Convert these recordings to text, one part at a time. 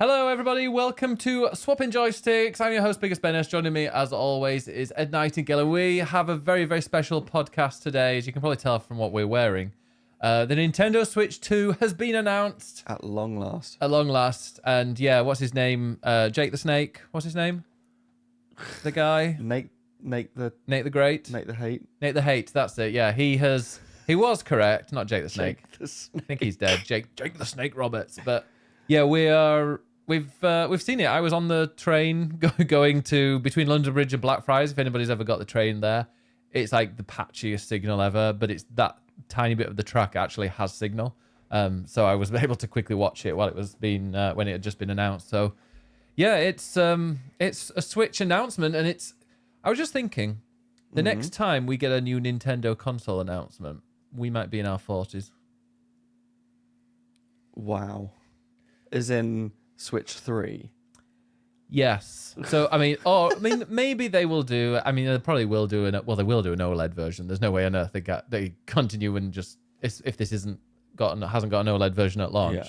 Hello, everybody. Welcome to Swapping Joysticks. I'm your host, Biggest Bennis. Joining me, as always, is Ed Nightingale. And we have a very, very special podcast today, as you can probably tell from what we're wearing. The Nintendo Switch 2 has been announced. At long last. At long last. And yeah, what's his name? Jake the Snake. What's his name? The guy? Nate the Great? Nate the Hate. Nate the Hate, that's it. Yeah, he was correct. Not Jake the Snake. Jake the Snake. I think he's dead. Jake the Snake Roberts. But yeah, we've seen it. I was on the train going to between London Bridge and Blackfriars. If anybody's ever got the train there, it's like the patchiest signal ever, but it's that tiny bit of the track actually has signal. So I was able to quickly watch it while it was being when it had just been announced. So yeah, it's a Switch announcement, and I was just thinking, the next time we get a new Nintendo console announcement, we might be in our 40s. Wow. As in Switch 3. Yes. So maybe they will do. I mean, they probably will do they will do an OLED version. There's no way on earth they continue and just if this hasn't got an OLED version at launch.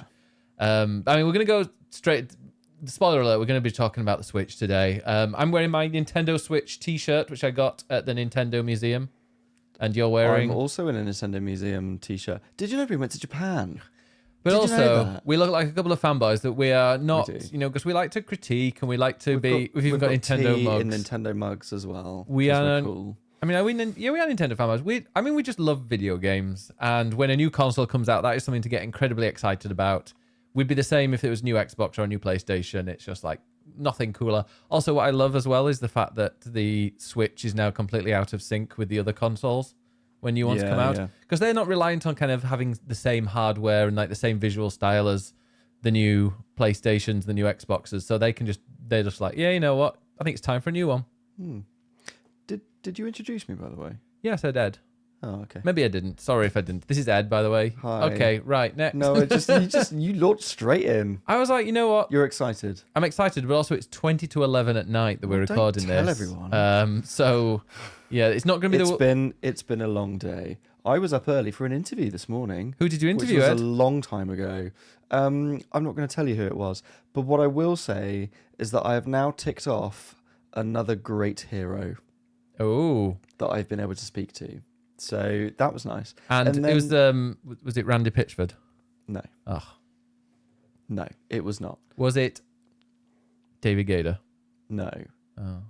Yeah. We're gonna go straight. Spoiler alert: we're going to be talking about the Switch today. I'm wearing my Nintendo Switch T-shirt, which I got at the Nintendo Museum, and you're wearing. I'm also in a Nintendo Museum T-shirt. Did you know we went to Japan? But Did you know also, that? we look like a couple of fanboys that we are not, because we like to critique and we like to We've even got Nintendo tea mugs. and Nintendo mugs as well. We are cool. I mean, we are Nintendo fanboys. We just love video games, and when a new console comes out, that is something to get incredibly excited about. We'd be the same if it was new Xbox or a new PlayStation. It's just like nothing cooler. Also, what I love as well is the fact that the Switch is now completely out of sync with the other consoles when new ones come out, because they're not reliant on kind of having the same hardware and like the same visual style as the new PlayStations, the new Xboxes. So they're just like, yeah, you know what? I think it's time for a new one. Did you introduce me, by the way? Yeah, I said Ed. Oh, okay. Maybe I didn't. Sorry if I didn't. This is Ed, by the way. Hi. Okay, right, next. No, you launched straight in. I was like, you know what? You're excited. I'm excited, but also it's 20 to 11 at night that we're recording Don't tell this. everyone. So yeah, it's not going to be It's been a long day. I was up early for an interview this morning. Who did you interview, Which Ed? was a long time ago. I'm not going to tell you who it was, but what I will say is that I have now ticked off another great hero Oh. that I've been able to speak to. So that was nice. And then, it was it Randy Pitchford? No. Oh. No, it was not. Was it David Gator? No. Oh.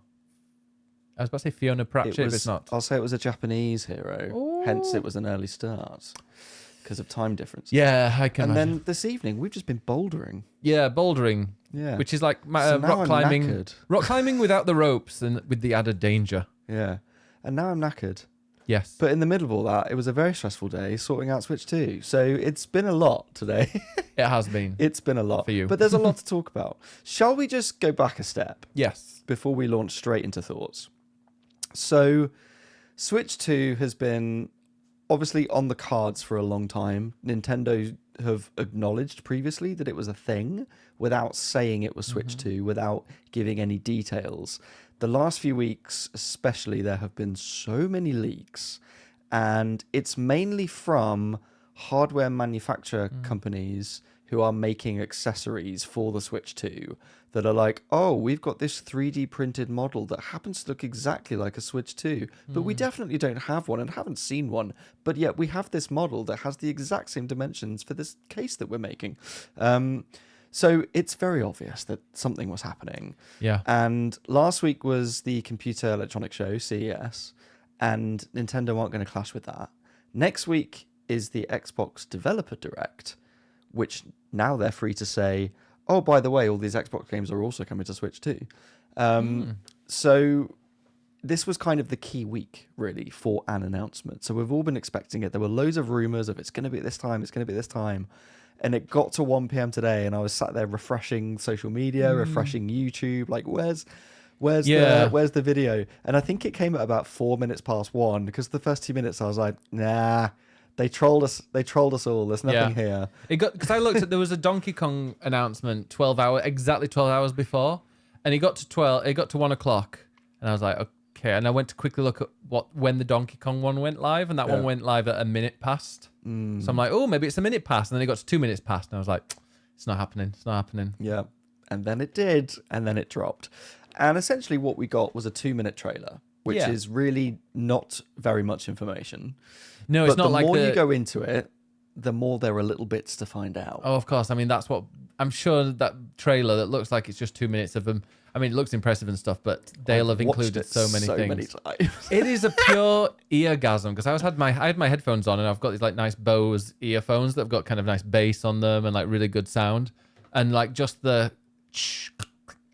I was about to say Fiona Pratchett, but it's not. I'll say it was a Japanese hero. Ooh. Hence it was an early start because of time difference. Yeah, I can And imagine. then this evening we've just been bouldering. Yeah, bouldering. Yeah. Which is like So now rock I'm climbing. knackered. Rock climbing without the ropes and with the added danger. Yeah. And now I'm knackered. Yes. But in the middle of all that, it was a very stressful day sorting out Switch 2. So it's been a lot today. It has been. It's been a lot. For you. But there's a lot to talk about. Shall we just go back a step Yes. before we launch straight into thoughts? So Switch 2 has been obviously on the cards for a long time. Nintendo have acknowledged previously that it was a thing without saying it was Switch 2, without giving any details. The last few weeks, especially, there have been so many leaks, and it's mainly from hardware manufacturer companies who are making accessories for the Switch 2 that are like, oh, we've got this 3D printed model that happens to look exactly like a Switch 2, but we definitely don't have one and haven't seen one, but yet we have this model that has the exact same dimensions for this case that we're making. So it's very obvious that something was happening. Yeah. And last week was the Computer Electronics Show, CES, and Nintendo aren't going to clash with that. Next week is the Xbox Developer Direct, which now they're free to say, oh, by the way, all these Xbox games are also coming to Switch too. So this was kind of the key week, really, for an announcement. So we've all been expecting it. There were loads of rumors of it's going to be at this time, it's going to be this time. And it got to 1 p.m. today, and I was sat there refreshing social media, refreshing YouTube, like, where's the video? And I think it came at about 4 minutes past 1, because the first 2 minutes I was like, nah, they trolled us all. There's nothing here. Because I looked at, there was a Donkey Kong announcement exactly 12 hours before, and it got to 1 o'clock, and I was like, okay. And I went to quickly look at when the Donkey Kong one went live, and that one went live at a minute past. So I'm like, oh, maybe it's a minute past, and then it got to 2 minutes past, and I was like, it's not happening. Yeah. and then it did, and then it dropped. And essentially what we got was a 2-minute trailer, which Yeah. is really not very much information. No, it's But not the like more you go into it, the more there are little bits to find out. Oh, of course. I mean, that's what I'm sure that trailer that looks like it's just 2 minutes of them. I mean, it looks impressive and stuff, but they'll have included so many things. Times. It is a pure eargasm because I had my headphones on and I've got these like nice Bose earphones that have got kind of nice bass on them and like really good sound, and like just the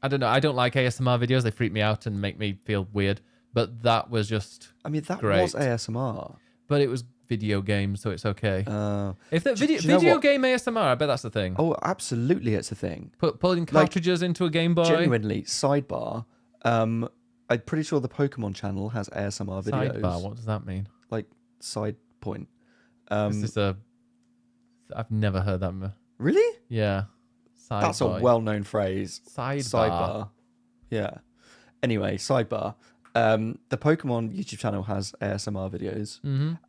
I don't know. I don't like ASMR videos. They freak me out and make me feel weird. But that was just I mean, that great. was ASMR. But it was video games, so it's okay. If the do you know video what? game ASMR, I bet that's the thing. Oh, absolutely, it's a thing. Pulling cartridges into a Game Boy. Genuinely, sidebar. I'm pretty sure the Pokemon channel has ASMR videos. Sidebar. What does that mean? Like side point. Is this a? I've never heard that. Really? Yeah. Sidebar. That's a well-known phrase. Sidebar. Yeah. Anyway, sidebar. The Pokemon YouTube channel has ASMR videos,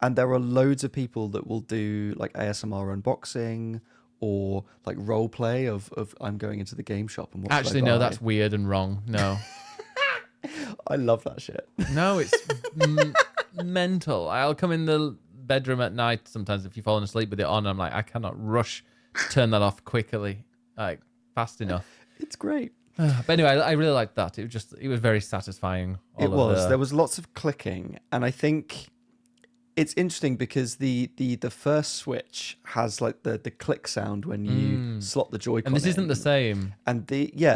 and there are loads of people that will do like ASMR unboxing or like role play of I'm going into the game shop and what should I Actually, buy? no, that's weird and wrong. No. I love that shit. No, it's mental. I'll come in the bedroom at night sometimes if you've fallen asleep with it on. I'm like, I cannot rush, turn that off quickly, like fast enough. It's great. But anyway, I really liked that. It was very satisfying. There was lots of clicking, and I think it's interesting because the first Switch has like the click sound when you slot the Joy-Con and this isn't in. the same. And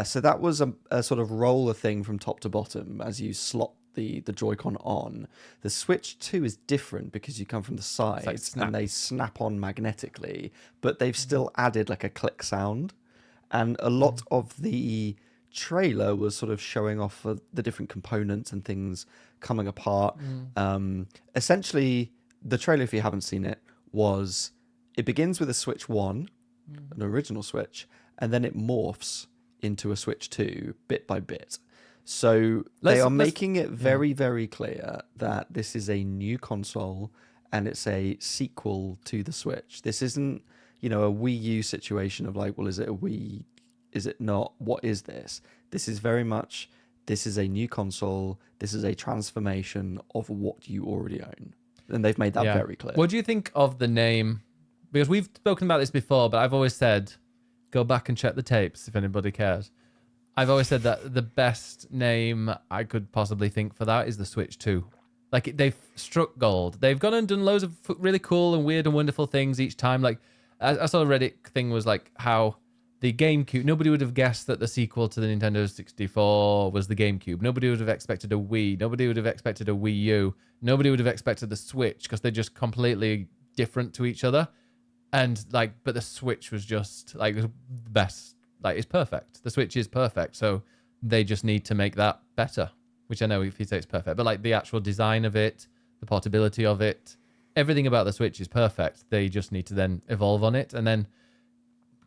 so that was a sort of roller thing from top to bottom as you slot the Joy-Con on. The Switch 2 is different because you come from the sides and they snap on magnetically, but they've still added like a click sound, and a lot of the trailer was sort of showing off the different components and things coming apart. Essentially, the trailer, if you haven't seen it, it begins with a Switch 1, an original Switch, and then it morphs into a Switch 2 bit by bit. So they are making it very, very clear that this is a new console and it's a sequel to the Switch. This isn't, a Wii U situation of like, well, is it a Wii? Is it not? What is this? This is very much, this is a new console. This is a transformation of what you already own. And they've made that very clear. What do you think of the name? Because we've spoken about this before, but I've always said, go back and check the tapes if anybody cares. I've always said that the best name I could possibly think for that is the Switch 2. Like, they've struck gold. They've gone and done loads of really cool and weird and wonderful things each time. Like, I saw a Reddit thing was like how the GameCube, nobody would have guessed that the sequel to the Nintendo 64 was the GameCube. Nobody would have expected a Wii. Nobody would have expected a Wii U. Nobody would have expected the Switch because they're just completely different to each other. And like, but the Switch was just like the best. Like, it's perfect. The Switch is perfect. So they just need to make that better, which I know if you say it's perfect, but like the actual design of it, the portability of it, everything about the Switch is perfect. They just need to then evolve on it. And then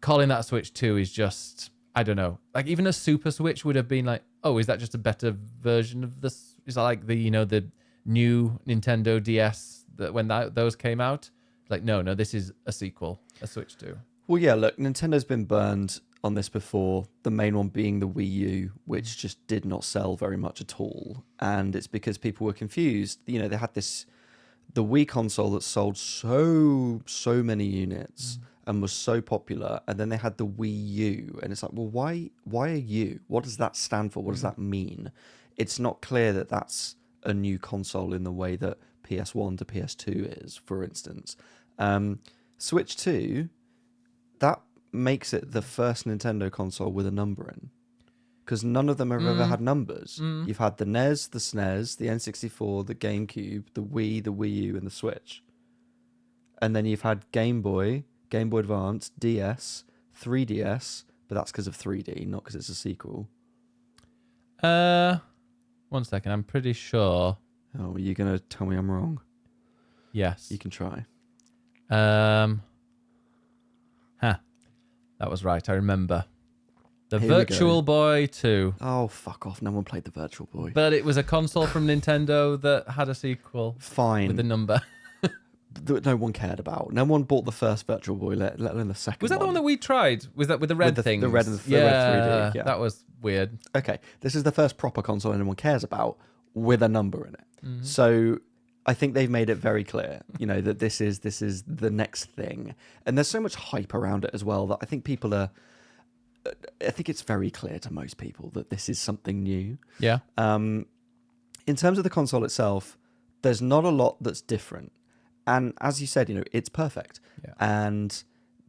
calling that Switch 2 is just, I don't know. Like, even a Super Switch would have been like, oh, is that just a better version of this? Is that like the, the new Nintendo DS that when those came out? Like, no, this is a sequel, a Switch 2. Well, yeah, look, Nintendo's been burned on this before. The main one being the Wii U, which just did not sell very much at all. And it's because people were confused. They had the Wii console that sold so many units and was so popular, and then they had the Wii U, and it's like, well, why a U? What does that stand for? What does that mean? It's not clear that that's a new console in the way that PS1 to PS2 is, for instance. Switch 2, that makes it the first Nintendo console with a number in, because none of them have ever had numbers. You've had the NES, the SNES, the N64, the GameCube, the Wii U, and the Switch. And then you've had Game Boy Advance, DS, 3DS, but that's because of 3D, not because it's a sequel. 1 second, I'm pretty sure. Oh, are you going to tell me I'm wrong? Yes. You can try. That was right, I remember. The Here we Virtual go. Boy 2. Oh, fuck off. No one played the Virtual Boy. But it was a console from Nintendo that had a sequel. Fine. With a number. that no one cared about. No one bought the first Virtual Boy, let alone the second. Was that one. the one that we tried? Was that with the red things? The red and the yeah, red 3D. Yeah, that was weird. Okay, this is the first proper console anyone cares about with a number in it. Mm-hmm. So I think they've made it very clear, that this is the next thing, and there's so much hype around it as well that I think I think it's very clear to most people that this is something new. Yeah. In terms of the console itself, there's not a lot that's different, and as you said, it's perfect. Yeah. And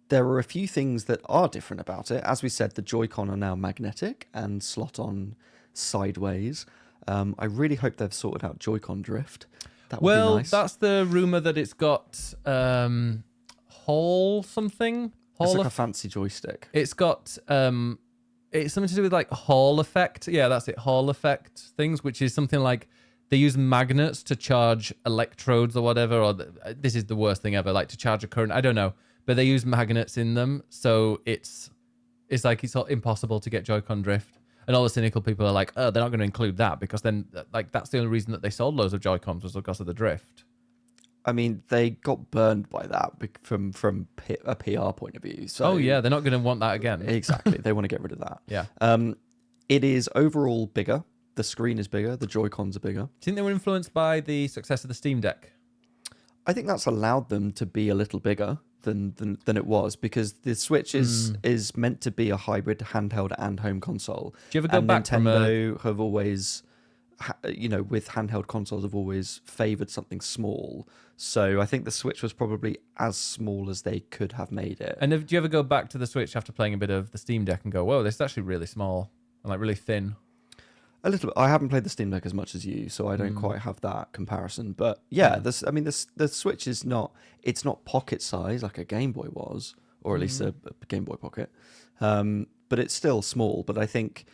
there are a few things that are different about it. As we said, the Joy-Con are now magnetic and slot on sideways. I really hope they've sorted out Joy-Con drift. That would be nice. That's the rumor that it's got Hall something. It's like a fancy joystick. It's got it's something to do with like Hall effect. Yeah, that's it. Hall effect things, which is something like they use magnets to charge electrodes or whatever. Or this is the worst thing ever, like to charge a current. I don't know, but they use magnets in them, so it's like it's impossible to get Joy-Con drift. And all the cynical people are like, oh, they're not going to include that because then, like, that's the only reason that they sold loads of Joy-Cons was because of the drift. I mean, they got burned by that from a PR point of view. So oh yeah, they're not going to want that again. Exactly, they want to get rid of that. Yeah. It is overall bigger. The screen is bigger. The Joy-Cons are bigger. Do you think they were influenced by the success of the Steam Deck? I think that's allowed them to be a little bigger than it was because the Switch is meant to be a hybrid handheld and home console. Do you ever go and back Nintendo have always, with handheld consoles have always favoured something small. So I think the Switch was probably as small as they could have made it. And do you ever go back to the Switch after playing a bit of the Steam Deck and go, whoa, this is actually really small and like really thin? A little bit. I haven't played the Steam Deck as much as you, so I don't quite have that comparison. But yeah, the Switch is not. It's not pocket size like a Game Boy was, or at least a Game Boy Pocket. But it's still small. But I think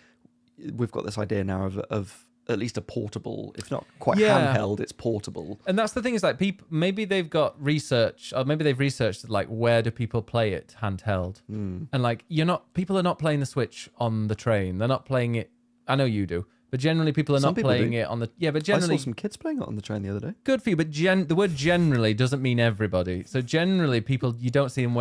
we've got this idea now of at least a portable, if not quite handheld, it's portable. And that's the thing is like people maybe they've got research or maybe they've researched like where do people play it handheld, and like people are not playing the Switch on the train. They're not playing it. I know you do. But generally, people are not playing it on the... Yeah, but generally... I saw some kids playing it on the train the other day. Good for you, but the word generally doesn't mean everybody. So generally, people, you don't see them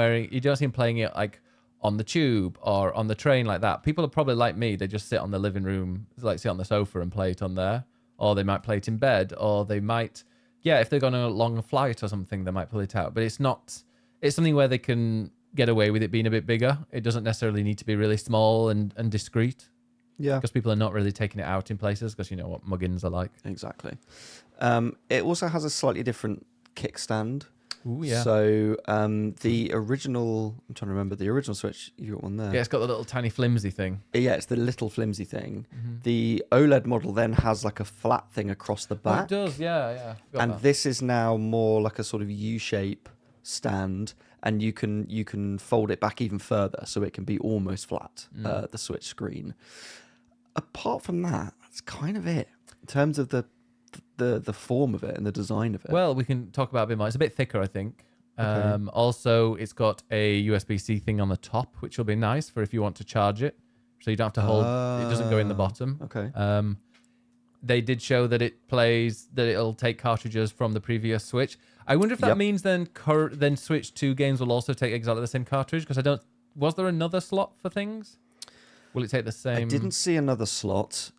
playing it like on the tube or on the train like that. People are probably like me. They just sit on the living room, like sit on the sofa and play it on there. Or they might play it in bed. Or they might... Yeah, if they're going on a long flight or something, they might pull it out. But it's not... It's something where they can get away with it being a bit bigger. It doesn't necessarily need to be really small and discreet. Yeah, because people are not really taking it out in places because you know what muggins are like. Exactly. It also has a slightly different kickstand. Ooh, yeah. So the original, I'm trying to remember the original Switch. You got one there. Yeah, it's got the little tiny flimsy thing. Yeah, it's the little flimsy thing. The OLED model then has like a flat thing across the back. Oh, it does. Yeah. And this is now more like a sort of U-shape stand, and you can fold it back even further so it can be almost flat. The Switch screen. Apart from that, that's kind of it in terms of the form of it and the design of it. Well, we can talk about it a bit more. It's a bit thicker, I think. Okay. Also, it's got a USB-C thing on the top, which will be nice for if you want to charge it. So you don't have to hold. It doesn't go in the bottom. Okay. They did show that it'll take cartridges from the previous Switch. I wonder if that means then Switch 2 games will also take exactly the same cartridge because was there another slot for things? Will it take the same? I didn't see another slot.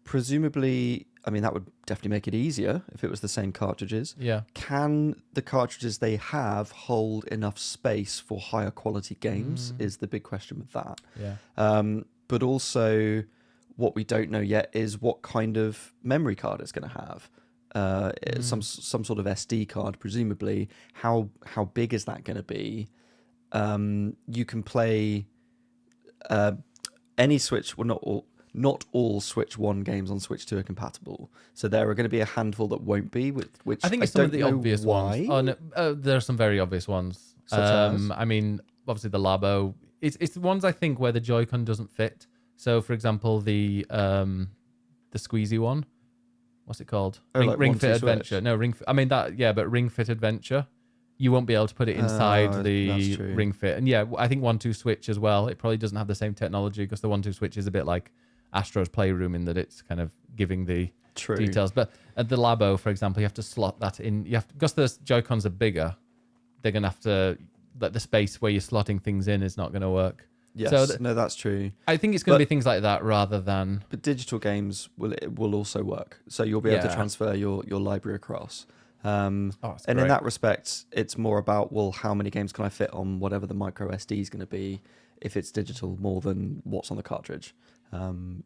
Presumably, I mean, that would definitely make it easier if it was the same cartridges. Yeah. Can the cartridges they have hold enough space for higher quality games is the big question with that. Yeah. But also, what we don't know yet is what kind of memory card it's going to have. Some sort of SD card, presumably. How big is that going to be? You can play... any Switch, well, not all Switch 1 games on Switch 2 are compatible. So there are going to be a handful that won't be, which I think it's some of the obvious ones. Oh, no, there are some very obvious ones. Such as? I mean, obviously the Labo. It's the ones I think where the Joy-Con doesn't fit. So, for example, the squeezy one. What's it called? Ring Fit Adventure. No, I mean that. Yeah, but Ring Fit Adventure. You won't be able to put it inside the Ring Fit. And yeah, I think 1-2 Switch as well. It probably doesn't have the same technology because the 1-2 Switch is a bit like Astro's Playroom in that it's kind of giving the True. details. But at the Labo, for example, you have to slot that in. You have to, because the Joy-Cons are bigger, they're going to have to, like the space where you're slotting things in is not going to work. Yes, So no, that's true. I think it's going to be things like that rather than... But digital games will also work. So you'll be able to transfer your library across. And in that respect, it's more about, well, how many games can I fit on whatever the micro SD is going to be if it's digital more than what's on the cartridge.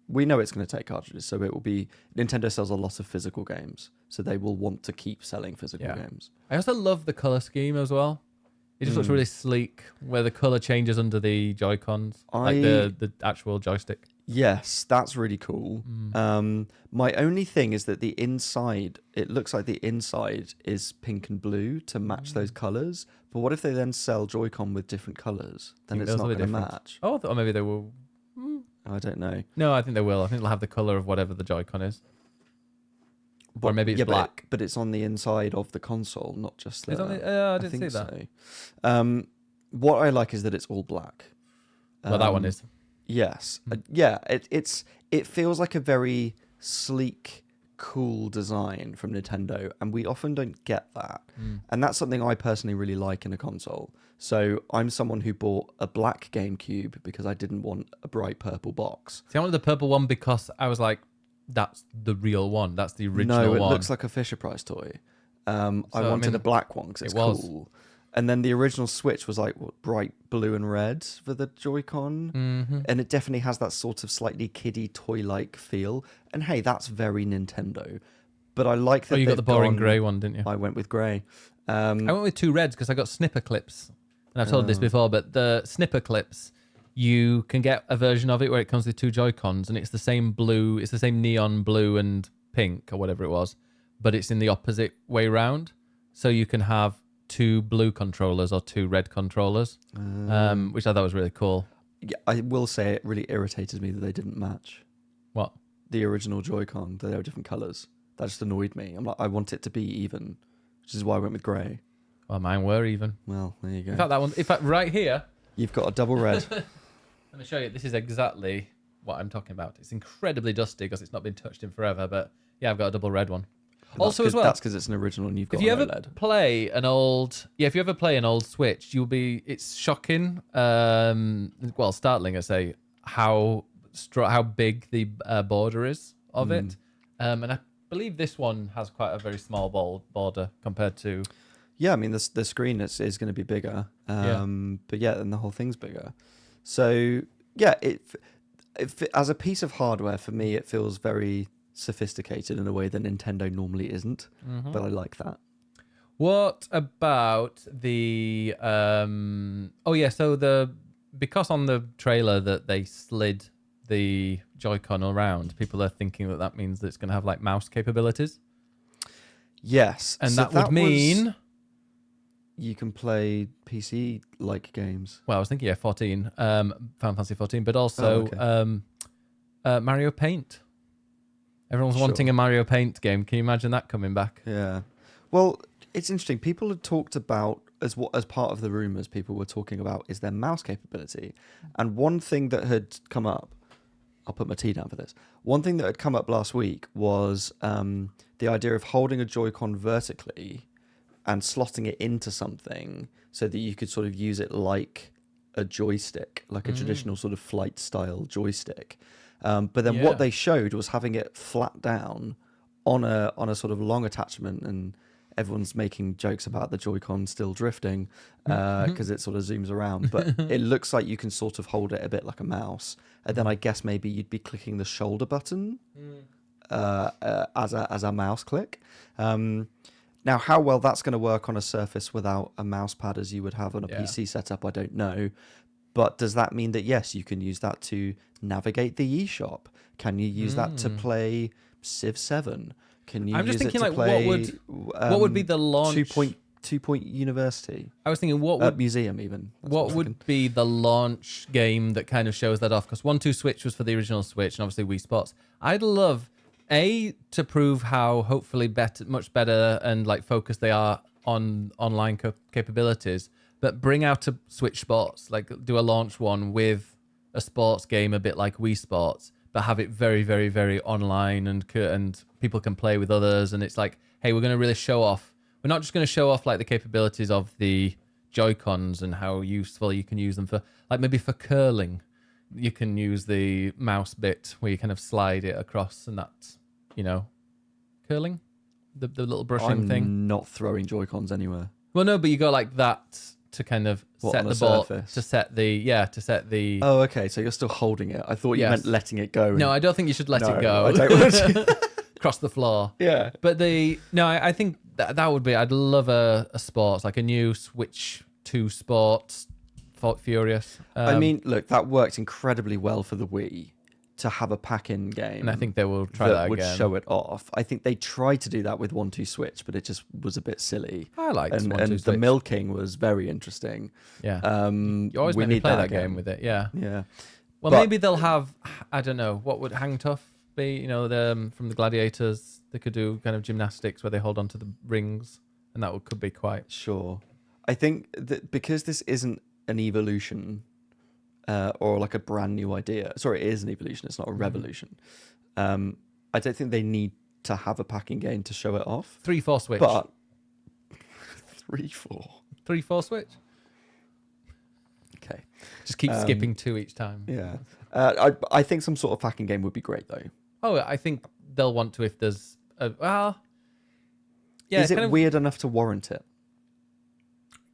We know it's going to take cartridges, so it will be... Nintendo sells a lot of physical games, so they will want to keep selling physical games. I also love the color scheme as well. It just looks really sleek, where the color changes under the Joy-Cons, like the actual joystick. Yes, that's really cool. My only thing is that the inside, it looks like the inside is pink and blue to match those colors. But what if they then sell Joy-Con with different colors? Then it's not going to match. Oh, or maybe they will. I don't know. No, I think they will. I think they'll have the color of whatever the Joy-Con is. Or maybe it's black. But it's on the inside of the console, not just the... I didn't see that. So. What I like is that it's all black. Well, that one is. Yes. It feels like a very sleek, cool design from Nintendo, and we often don't get that. And that's something I personally really like in a console. So I'm someone who bought a black GameCube because I didn't want a bright purple box. See, I wanted the purple one because I was like, that's the real one. That's the original one. No, it looks like a Fisher-Price toy. I wanted a black one because it's cool. And then the original Switch was like bright blue and red for the Joy-Con. And it definitely has that sort of slightly kiddie toy-like feel. And hey, that's very Nintendo. But I like that. Oh, you got the boring grey one, didn't you? I went with grey. I went with 2 reds because I got snipper clips. And I've told this before, but the snipper clips, you can get a version of it where it comes with 2 Joy-Cons and it's the same blue, it's the same neon blue and pink or whatever it was, but it's in the opposite way round. So you can have 2 blue controllers or 2 red controllers, which I thought was really cool. Yeah, I will say it really irritated me that they didn't match. What? The original Joy-Con, that they were different colours. That just annoyed me. I'm like, I want it to be even, which is why I went with grey. Well, mine were even. Well, there you go. In fact, that one, right here, you've got a double red. Let me show you. This is exactly what I'm talking about. It's incredibly dusty because it's not been touched in forever, but yeah, I've got a double red one. Also, as well, that's because it's an original and you've got. If you ever play an old, if you ever play an old Switch, it's shocking. Well, startling, I say, how big the border is of it, and I believe this one has quite a very small border compared to. Yeah, I mean the screen is going to be bigger, but yeah, and the whole thing's bigger. So yeah, it as a piece of hardware for me, it feels very sophisticated in a way that Nintendo normally isn't. But I like that. What about the? So because on the trailer that they slid the Joy-Con around, people are thinking that means that it's going to have like mouse capabilities. Yes, and so that would mean. You can play PC-like games. Well, I was thinking, 14, Final Fantasy 14, but also Mario Paint. Everyone's wanting a Mario Paint game. Can you imagine that coming back? Yeah. Well, it's interesting. People had talked about, as part of the rumours, people were talking about is their mouse capability. And one thing that had come up, I'll put my tea down for this. One thing that had come up last week was the idea of holding a Joy-Con vertically and slotting it into something so that you could sort of use it like a joystick, like a traditional sort of flight style joystick. But then what they showed was having it flat down on a sort of long attachment, and everyone's making jokes about the Joy-Con still drifting because it sort of zooms around. But it looks like you can sort of hold it a bit like a mouse. And then I guess maybe you'd be clicking the shoulder button as a mouse click. Now, how well that's going to work on a Surface without a mouse pad as you would have on a PC setup, I don't know. But does that mean that, yes, you can use that to navigate the eShop? Can you use that to play Civ 7? Can you I'm just use thinking, it to like, play... what would be the launch... 2-point University? I was thinking, what would... Museum, even. What would be the launch game that kind of shows that off? Because 1-2 Switch was for the original Switch, and obviously Wii Sports. I'd love... to prove how hopefully much better and like focused they are on online capabilities, but bring out a Switch Sports, like do a launch one with a sports game a bit like Wii Sports, but but have it very, very, very online, and people can play with others. And it's like, hey, we're going to really show off. We're not just going to show off like the capabilities of the Joy-Cons and how useful you can use them for, like maybe for curling. You can use the mouse bit where you kind of slide it across, and that's, curling, the little brushing thing. I'm not throwing Joy-Cons anywhere. Well, no, but you go like that to kind of set the ball, to set the. Oh, okay. So you're still holding it. I thought you meant letting it go. No, I don't think you should let it go. I don't want to. Across the floor. Yeah. But I think that would be. I'd love a sports, like a new Switch 2 Sports, Furious. I mean, look, that worked incredibly well for the Wii to have a pack-in game. And I think they will try that would again. show it off. I think they tried to do that with 1-2 Switch, but it just was a bit silly. I liked and 1-2 the Switch. milking was very interesting. Yeah. You always we made me need play that game with it. Yeah. Yeah. Well, maybe they'll have. I don't know. What would Hang Tough be? From the Gladiators, they could do kind of gymnastics where they hold onto the rings, and that could be quite. Sure. I think that because this isn't an evolution or like a brand new idea. Sorry, it is an evolution. It's not a revolution. I don't think they need to have a packing game to show it off. 3-4 Switch. But 3-4. 3-4 Switch. Okay. Just keep skipping 2 each time. Yeah. I think some sort of packing game would be great though. Oh, I think they'll want to if there's yeah. Is it weird enough to warrant it?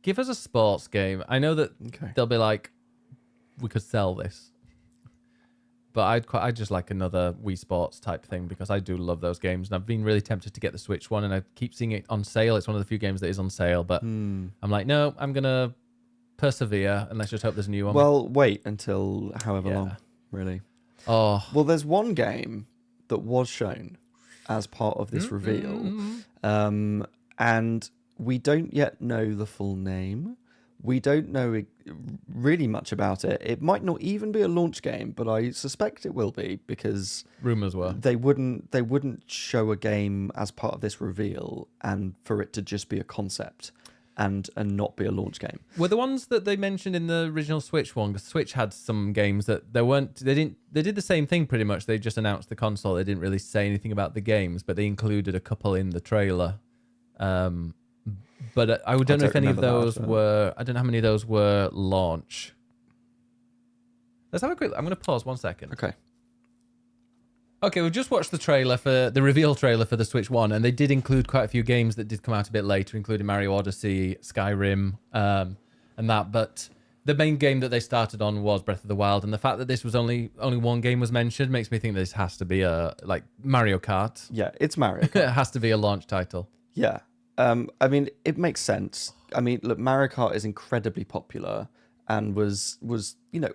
Give us a sports game. I know that they'll be like, we could sell this, but I'd just like another Wii Sports type thing because I do love those games, and I've been really tempted to get the Switch one, and I keep seeing it on sale. It's one of the few games that is on sale, but I'm like, no, I'm gonna persevere, and let's just hope there's a new one. Well, wait until however long, really. Oh, well, there's one game that was shown as part of this reveal, and we don't yet know the full name. We don't know really much about it. It might not even be a launch game, but I suspect it will be because rumors were they wouldn't show a game as part of this reveal and for it to just be a concept and not be a launch game. Were the ones that they mentioned in the original Switch one? Because Switch had some games that they did the same thing pretty much. They just announced the console. They didn't really say anything about the games, but they included a couple in the trailer. But I don't know if any of those were. I don't know how many of those were launch. Let's have a quick. I'm going to pause 1 second. Okay, we've just watched the trailer for the reveal trailer for the Switch One, and they did include quite a few games that did come out a bit later, including Mario Odyssey, Skyrim, and that. But the main game that they started on was Breath of the Wild, and the fact that this was only one game was mentioned makes me think this has to be a like Mario Kart. Yeah, it's Mario Kart. It has to be a launch title. Yeah. I mean, it makes sense. I mean, look, Mario Kart is incredibly popular and was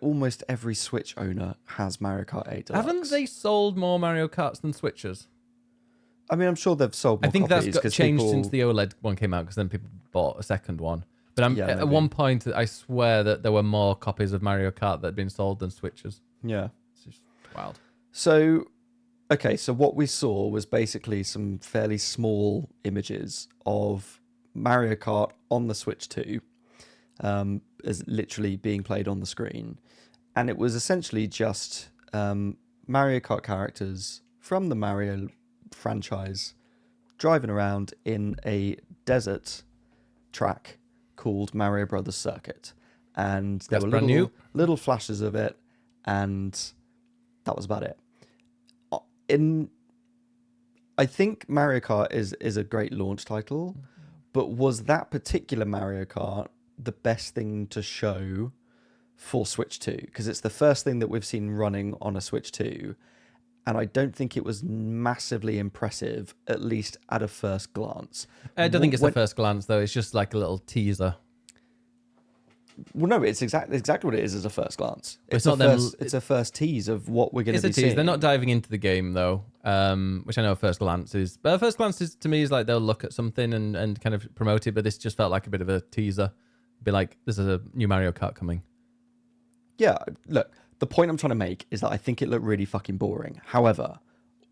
almost every Switch owner has Mario Kart 8 Deluxe. Haven't they sold more Mario Karts than Switches? I mean, I'm sure they've sold more I think copies. that's got changed since the OLED one came out because then people bought a second one. But at one point, I swear that there were more copies of Mario Kart that had been sold than Switches. Yeah. It's just wild. So what we saw was basically some fairly small images of Mario Kart on the Switch 2, as literally being played on the screen. And it was essentially just Mario Kart characters from the Mario franchise driving around in a desert track called Mario Brothers Circuit. And there were little flashes of it, and that was about it. I think Mario Kart is a great launch title, but was that particular Mario Kart the best thing to show for Switch 2? Because it's the first thing that we've seen running on a Switch 2, and I don't think it was massively impressive, at least at a first glance. I don't think it's the first glance, though. It's just like a little teaser. Well, no, it's exactly what it is as a first glance. It's a first tease of what we're going to be seeing. They're not diving into the game, though, which I know a first glance is. But a first glance is, to me, is like they'll look at something and kind of promote it, but this just felt like a bit of a teaser. Be like, this is a new Mario Kart coming. Yeah, look, the point I'm trying to make is that I think it looked really fucking boring. However,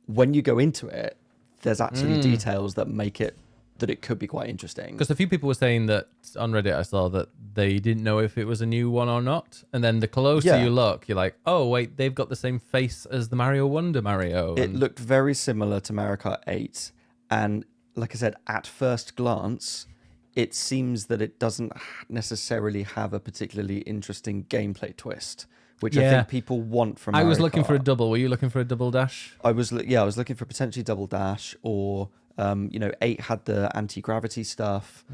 when you go into it, there's actually details that make it that it could be quite interesting. Because a few people were saying that on Reddit, I saw that they didn't know if it was a new one or not. And then the closer you look, you're like, oh, wait, they've got the same face as the Mario Wonder Mario. It looked very similar to Mario Kart 8. And like I said, at first glance, it seems that it doesn't necessarily have a particularly interesting gameplay twist, which I think people want from Mario I was looking Kart. for a double. Were you looking for a double dash? I was looking for potentially double dash, or 8 had the anti-gravity stuff.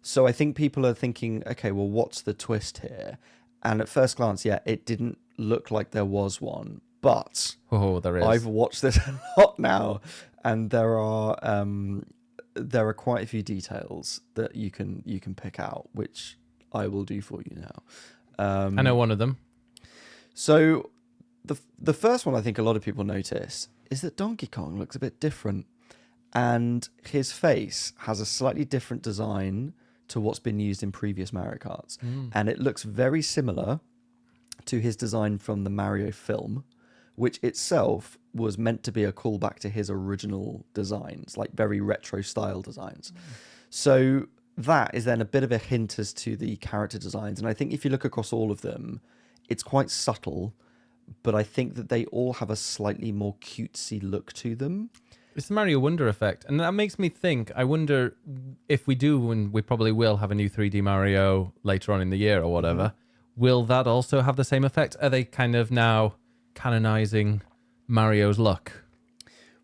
So I think people are thinking, okay, well, what's the twist here? And at first glance, it didn't look like there was one, but there is. I've watched this a lot now, and there are quite a few details that you can pick out, which I will do for you now. I know one of them. So the first one I think a lot of people notice is that Donkey Kong looks a bit different, and his face has a slightly different design to what's been used in previous Mario Karts, and it looks very similar to his design from the Mario film, which itself was meant to be a callback to his original designs, like very retro style designs. So that is then a bit of a hint as to the character designs. And I think if you look across all of them, it's quite subtle, but I think that they all have a slightly more cutesy look to them. It's the Mario Wonder effect. And that makes me think, I wonder if we do, and we probably will have a new 3D Mario later on in the year or whatever, will that also have the same effect? Are they kind of now canonizing Mario's look?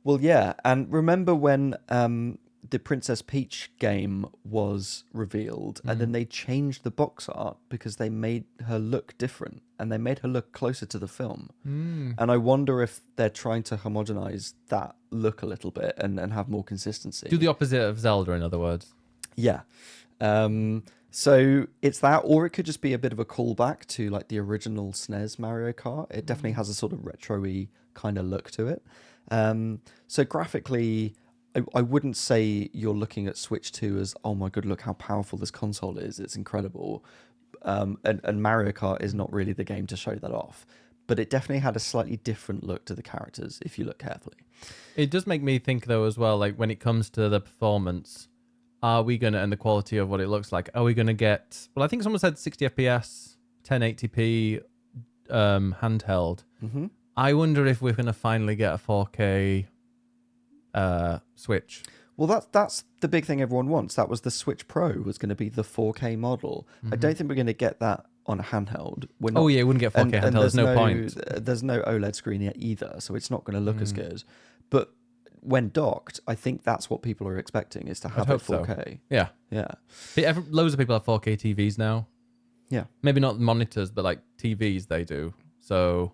Well, yeah. And remember when the Princess Peach game was revealed, and then they changed the box art because they made her look different, and they made her look closer to the film. And I wonder if they're trying to homogenize that look a little bit and have more consistency. Do the opposite of Zelda, in other words. Yeah. So it's that, or it could just be a bit of a callback to like the original SNES Mario Kart. It definitely has a sort of retro-y kind of look to it. So graphically, I wouldn't say you're looking at Switch 2 as, oh my god, look how powerful this console is. It's incredible. And Mario Kart is not really the game to show that off. But it definitely had a slightly different look to the characters if you look carefully. It does make me think, though, as well, like when it comes to the performance, are we going to, and the quality of what it looks like, are we going to get, well, I think someone said 60 FPS, 1080p handheld. I wonder if we're going to finally get a 4K Switch. Well, that's the big thing everyone wants. That was the Switch Pro was going to be the 4K model. I don't think we're going to get that on a handheld. We're not, it wouldn't get 4K handheld. There's no point. There's no OLED screen yet either, so it's not going to look as good. But when docked, I think that's what people are expecting, is to have it 4K. So. Yeah. Loads of people have 4K TVs now. Yeah. Maybe not monitors, but like TVs they do. So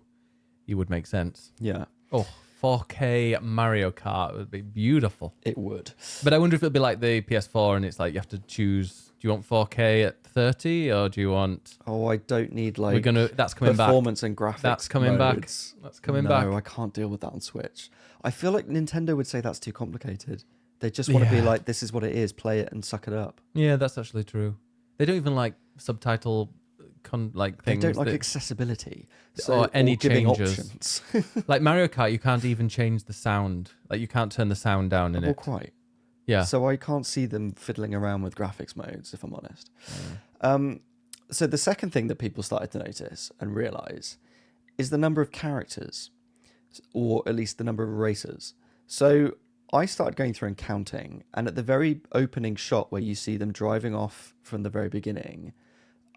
it would make sense. Yeah. Oh, 4K Mario Kart would be beautiful. It would. But I wonder if it'll be like the PS4 and it's like you have to choose, do you want 4K at 30 or do you want... Oh, I don't need like that's coming performance back. And graphics That's coming modes. back. That's coming back. No, I can't deal with that on Switch. I feel like Nintendo would say that's too complicated. They just want to be like, this is what it is, play it and suck it up. Yeah, that's actually true. They don't even like subtitle things. They don't like accessibility. Or any changes. Options. Like Mario Kart, you can't even change the sound. Like you can't turn the sound down in it. Quite. Yeah. So I can't see them fiddling around with graphics modes, if I'm honest. So the second thing that people started to notice and realize is the number of characters, or at least the number of racers. So I started going through and counting, and at the very opening shot where you see them driving off from the very beginning,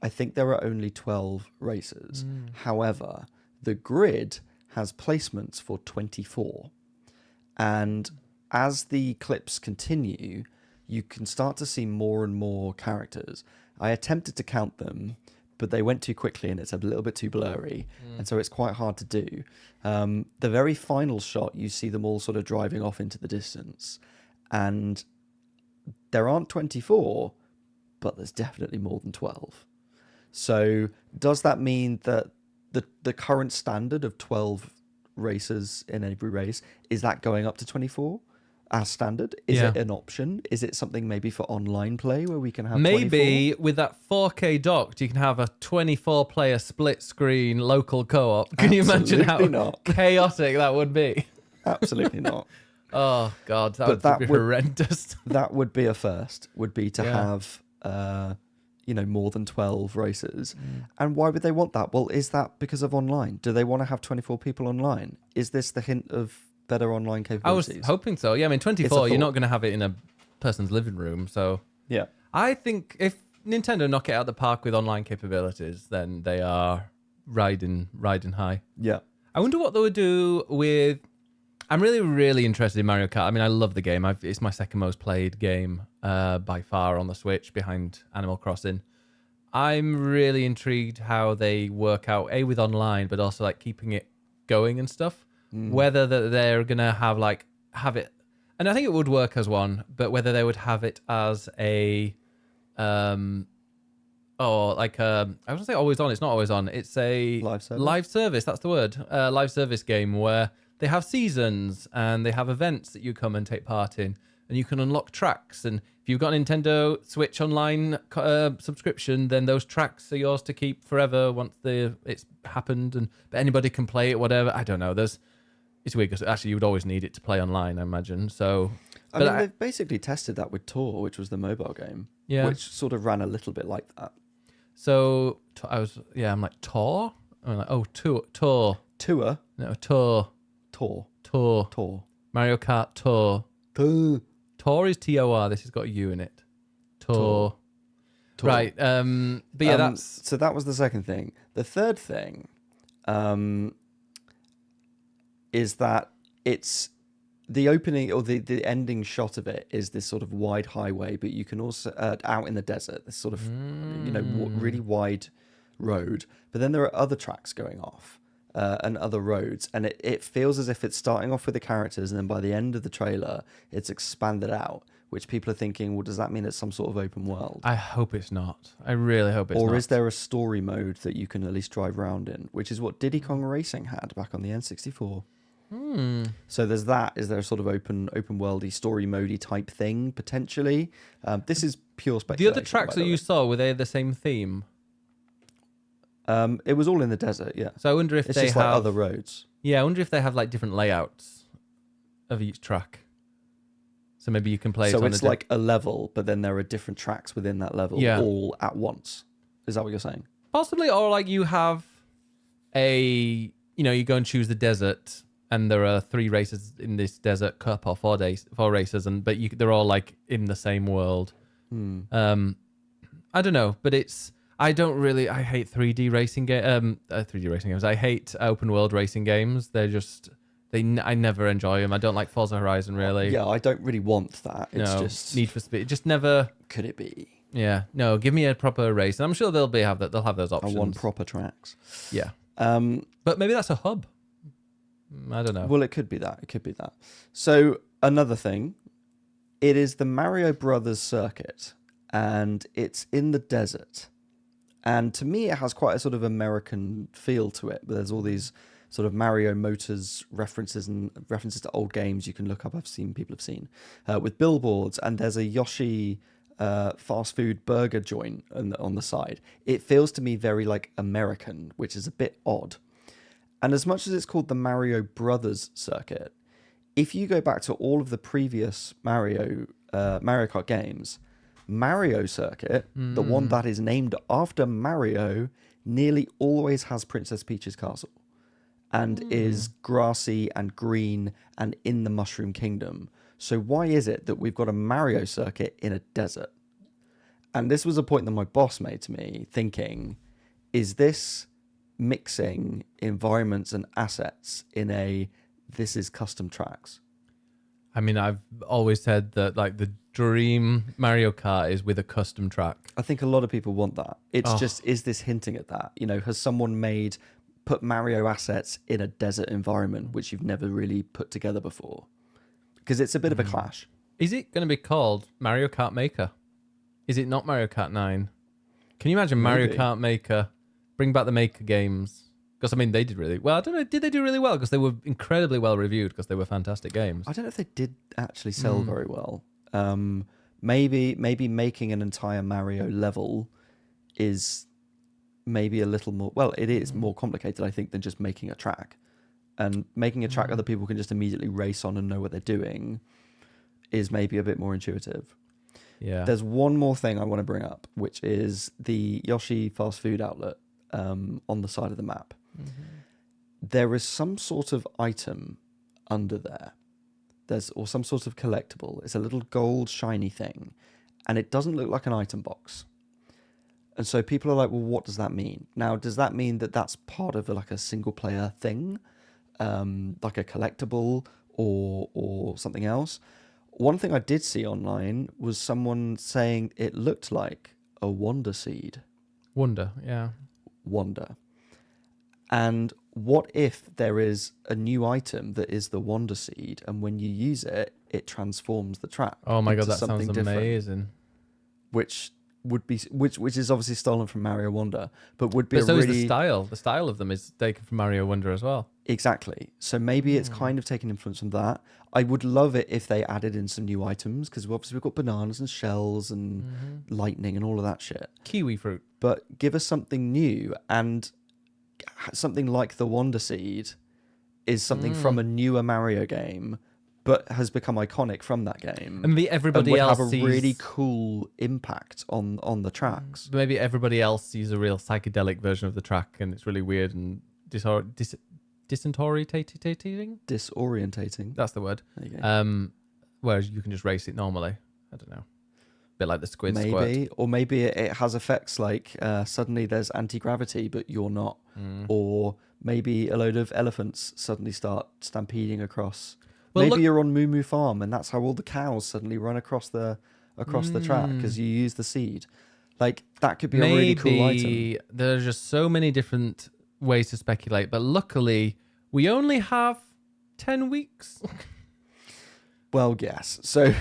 I think there are only 12 racers. However, the grid has placements for 24. And as the clips continue, you can start to see more and more characters. I attempted to count them, but they went too quickly and it's a little bit too blurry. And so it's quite hard to do. The very final shot, you see them all sort of driving off into the distance. And there aren't 24, but there's definitely more than 12. So does that mean that the current standard of 12 racers in every race, is that going up to 24 as standard? Is it an option? Is it something maybe for online play where we can have maybe 24? With that 4K docked, you can have a 24-player split screen local co-op. Can you imagine how chaotic that would be? Absolutely not. Oh God, that But would that be would- horrendous. That would be a first, would be to Yeah. have, more than 12 races. Mm. And why would they want that? Well, is that because of online? Do they want to have 24 people online? Is this the hint of better online I was capabilities? hoping so. Yeah, I mean, It's a 24. You're thought. not going to have it in a person's living room. So Yeah. I think if Nintendo knock it out of the park with online capabilities, then they are riding high. Yeah. I wonder what they would do with. I'm really interested in Mario Kart. I mean, I love the game. It's my second most played game by far on the Switch, behind Animal Crossing. I'm really intrigued how they work out with online, but also like keeping it going and stuff. Whether that they're gonna have it, and I think it would work as one, but whether they would have it as a or like I was gonna say always on. It's not always on. It's a Live service? Live service. That's the word. Live service game where they have seasons and they have events that you come and take part in, and you can unlock tracks. And if you've got a Nintendo Switch Online subscription, then those tracks are yours to keep forever once it's happened. And but anybody can play it, whatever. I don't know. It's weird because actually you would always need it to play online, I imagine. So. I mean, they've basically tested that with Tor, which was the mobile game, Yeah. which sort of ran a little bit like that. So I'm like Tor. I'm like Tor. Tour, No, Tor. Mario Kart Tour. Tor is TOR. This has got a U in it. Tor. Right. But yeah, that's so that was the second thing. The third thing, is that it's the opening or the ending shot of it is this sort of wide highway, but you can also out in the desert, this sort of really wide road. But then there are other tracks going off. And other roads, and it feels as if it's starting off with the characters, and then by the end of the trailer, it's expanded out. Which people are thinking, well, does that mean it's some sort of open world? I hope it's not. I really hope it's not. Or is there a story mode that you can at least drive around in, which is what Diddy Kong Racing had back on the N64? So there's that. Is there a sort of open worldy story modey type thing potentially? This is pure speculation. The other tracks that you saw, were they the same theme? It was all in the desert, yeah. So I wonder if It's they just have like other roads. Yeah, I wonder if they have like different layouts of each track. So maybe you can play it So on it's like a level, but then there are different tracks within that level, Yeah. all at once. Is that what you're saying? possibly, or like you have you go and choose the desert, and there are 3 races in this desert cup, or 4 races, but they're all like in the same world. I don't know, but I hate 3D racing 3D racing games. I hate open world racing games. They're just I never enjoy them. I don't like Forza Horizon really. Yeah, I don't really want that. It's No, just Need for Speed. It just never. could it be? Yeah, no. Give me a proper race, and I'm sure they'll have that. They'll have those I options. want proper tracks. Yeah, but maybe that's a hub. I don't know. Well, it could be that. It could be that. So another thing, it is the Mario Brothers circuit, and it's in the desert. And to me, it has quite a sort of American feel to it. But there's all these sort of Mario Motors references and references to old games you can look up. People have seen with billboards, and there's a Yoshi fast food burger joint on the side. It feels to me very like American, which is a bit odd. And as much as it's called the Mario Brothers circuit, if you go back to all of the previous Mario Kart games, Mario Circuit, the one that is named after Mario, nearly always has Princess Peach's castle and is grassy and green and in the Mushroom Kingdom. So why is it that we've got a Mario Circuit in a desert? And this was a point that my boss made to me, thinking, is this mixing environments and assets in this is custom tracks? I mean, I've always said that like the dream Mario Kart is with a custom track. I think a lot of people want that. It's just, is this hinting at that? Has someone put Mario assets in a desert environment which you've never really put together before? Because it's a bit of a clash. Is it going to be called Mario Kart Maker? Is it not Mario Kart 9? Can you imagine Mario Maybe. Kart Maker? Bring back the Maker games. Because, I mean, they did really well. I don't know. Did they do really well? Because they were incredibly well reviewed because they were fantastic games. I don't know if they did actually sell very well. Maybe making an entire Mario level is maybe a little more... Well, it is more complicated, I think, than just making a track. and making a track other people can just immediately race on and know what they're doing is maybe a bit more intuitive. Yeah. There's one more thing I want to bring up, which is the Yoshi fast food outlet on the side of the map. There is some sort of item under there. Or some sort of collectible. It's a little gold shiny thing, and it doesn't look like an item box. And so people are like, well, what does that mean? Now, does that mean that that's part of like a single player thing, like a collectible or something else? One thing I did see online was someone saying it looked like a wonder seed. Wonder, yeah. Wonder. And what if there is a new item that is the wonder seed, and when you use it, it transforms the track? Oh my god, into that sounds something different, amazing. which is obviously stolen from Mario Wonder, but would be But a so really is the style. The style of them is taken from Mario Wonder as well. exactly. So maybe it's kind of taken influence from that. I would love it if they added in some new items, because obviously we've got bananas and shells and lightning and all of that shit. Kiwi fruit. But give us something new, and something like the Wonder Seed is something from a newer Mario game, but has become iconic from that game. And maybe everybody would else have a sees, really cool impact on the tracks. maybe everybody else sees a real psychedelic version of the track, and it's really weird and disorientating. Disorientating. That's the word. There you go. Whereas you can just race it normally. I don't know. Bit like the squid Maybe, squirt. or maybe it has effects like suddenly there's anti-gravity, but you're not. Or maybe a load of elephants suddenly start stampeding across. Well, Maybe look- you're on Moo Moo Farm, and that's how all the cows suddenly run across the track because you use the seed. Like that could be a really cool item. Maybe there's just so many different ways to speculate, but luckily we only have 10 weeks. Well, yes. So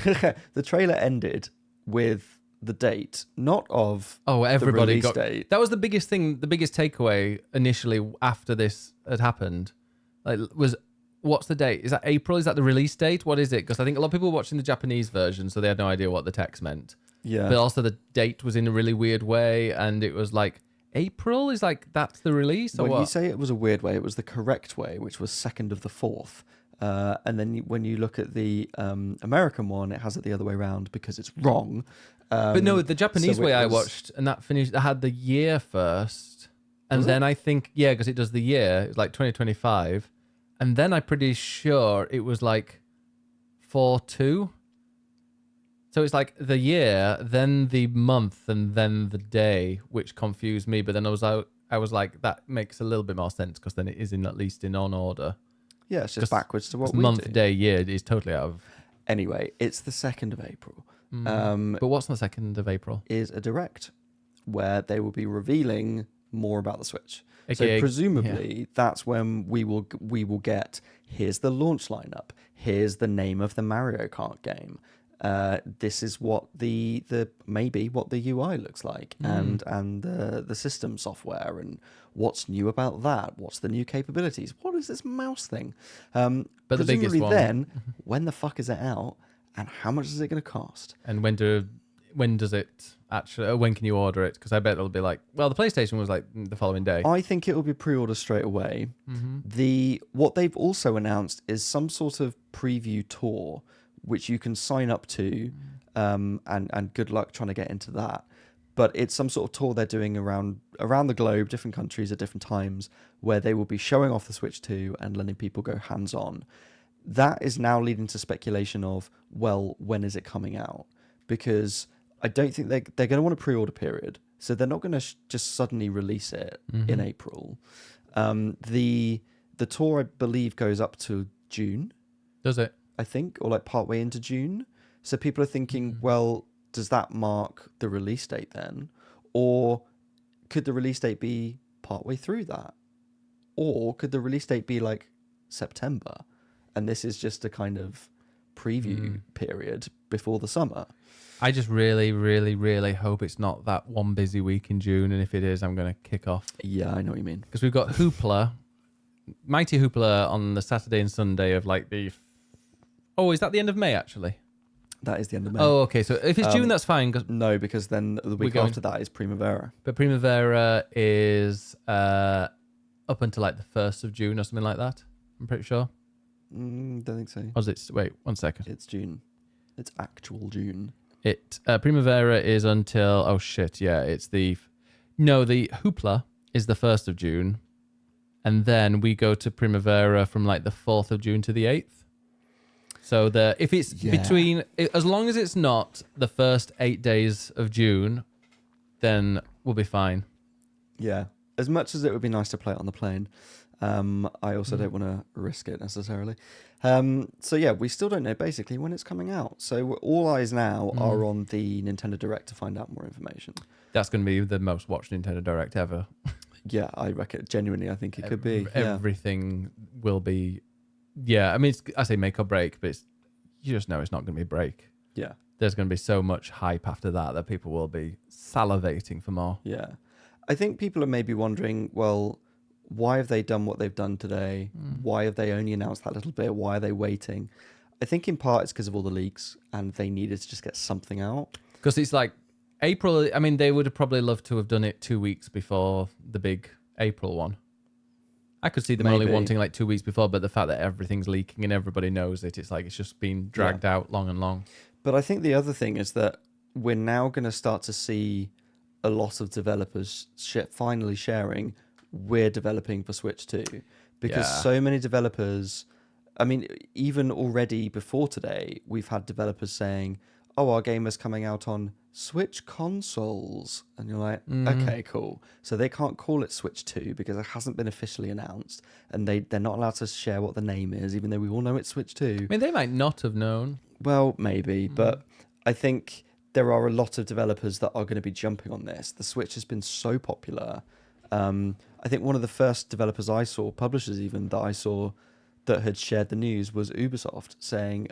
the trailer ended with the date, not of Everybody the release got date. that was the biggest thing. The biggest takeaway initially after this had happened, was what's the date? Is that April? Is that the release date? What is it? Because I think a lot of people were watching the Japanese version, so they had no idea what the text meant. Yeah. But also the date was in a really weird way, and it was like April is like that's the release or When what? you say it was a weird way, it was the correct way, which was 2nd of the 4th. And then when you look at the American one, it has it the other way around because it's wrong. But no, the Japanese so it way I was- watched, and that finished. I had the year first, and then I think because it does the year. It was like 2025, and then I'm pretty sure it was like 4/2. So it's like the year, then the month, and then the day, which confused me. But then I was like, that makes a little bit more sense because then it is at least in on order. Yeah, it's just backwards to what It's we month, do. day, year is totally out of. Anyway, it's the 2nd of April. But what's on the 2nd of April? Is a direct where they will be revealing more about the Switch. AKA So presumably that's when we will get, here's the launch lineup, here's the name of the Mario Kart game. This is what the maybe what the UI looks like, and the system software, and what's new about that. What's the new capabilities? What is this mouse thing? But the biggest presumably one. then, when the fuck is it out, and how much is it going to cost? And when does it actually? When can you order it? Because I bet it'll be like, well, the PlayStation was like the following day. I think it will be pre-order straight away. What they've also announced is some sort of preview tour, which you can sign up to, and good luck trying to get into that. But it's some sort of tour they're doing around the globe, different countries at different times, where they will be showing off the Switch 2 and letting people go hands-on. That is now leading to speculation of, well, when is it coming out? Because I don't think they're going to want a pre-order period, so they're not going to just suddenly release it in April. The tour, I believe, goes up to June, Does it? I think, or like partway into June. So people are thinking, well, does that mark the release date then? Or could the release date be partway through that? Or could the release date be like September? And this is just a kind of preview period before the summer. I just really, really, really hope it's not that one busy week in June. And if it is, I'm going to kick off. Yeah, I know what you mean. Because we've got Hoopla, Mighty Hoopla on the Saturday and Sunday of like the... Oh, is that the end of May, actually? That is the end of May. Oh, okay. So if it's June, that's fine. No, because then the week going- after that is Primavera. But Primavera is up until like the 1st of June or something like that. I'm pretty sure. Don't think so. Or is it? Wait, 1 second. It's June. It's actual June. Primavera is until, oh shit, yeah, it's the Hoopla is the 1st of June. And then we go to Primavera from like the 4th of June to the 8th. So if it's between, as long as it's not the first 8 days of June, then we'll be fine. Yeah. As much as it would be nice to play it on the plane, I also don't want to risk it necessarily. So yeah, we still don't know basically when it's coming out. So all eyes now are on the Nintendo Direct to find out more information. That's going to be the most watched Nintendo Direct ever. Yeah, I reckon. Genuinely, I think it could be. Everything will be. Yeah, I mean, I say make or break, but you just know it's not going to be a break. Yeah. There's going to be so much hype after that people will be salivating for more. Yeah. I think people are maybe wondering, well, why have they done what they've done today? Why have they only announced that little bit? Why are they waiting? I think in part it's because of all the leaks and they needed to just get something out. Because it's like April, I mean, they would have probably loved to have done it 2 weeks before the big April one. I could see them only wanting like 2 weeks before, but the fact that everything's leaking and everybody knows it, it's like it's just been dragged out long and long. But I think the other thing is that we're now going to start to see a lot of developers finally sharing we're developing for Switch 2. Because so many developers, I mean, even already before today, we've had developers saying, oh, our game is coming out on Switch consoles. And you're like, okay, cool. So they can't call it Switch 2 because it hasn't been officially announced. And they're not allowed to share what the name is, even though we all know it's Switch 2. I mean, they might not have known. Well, maybe. But I think there are a lot of developers that are going to be jumping on this. The Switch has been so popular. I think one of the first developers I saw, publishers even, that I saw that had shared the news was Ubisoft saying,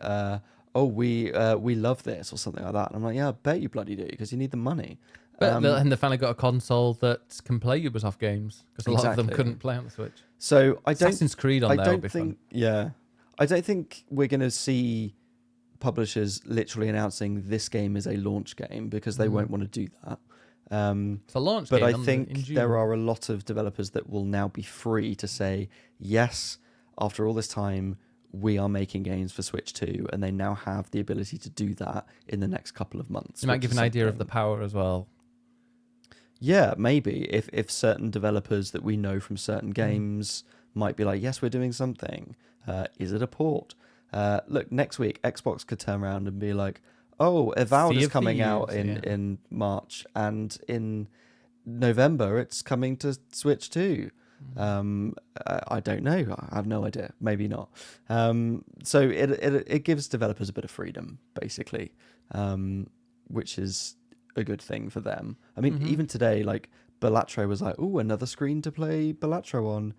oh, we love this or something like that. And I'm like, yeah, I bet you bloody do because you need the money. But and they finally got a console that can play Ubisoft games because a lot of them couldn't play on the Switch. So Assassin's Creed on there would be fun. Yeah. I don't think we're going to see publishers literally announcing this game is a launch game because they won't want to do that. It's a launch but game. I think there are a lot of developers that will now be free to say, yes, after all this time, we are making games for Switch 2, and they now have the ability to do that in the next couple of months. You might give an idea of the power as well. Yeah, maybe. If certain developers that we know from certain games might be like, yes, we're doing something. Is it a port? Look, next week, Xbox could turn around and be like, oh, Avowed is coming out in March, and in November it's coming to Switch 2. I don't know. I have no idea. Maybe not. So it gives developers a bit of freedom, basically, which is a good thing for them. I mean, even today, like Balatro was like, oh, another screen to play Balatro on.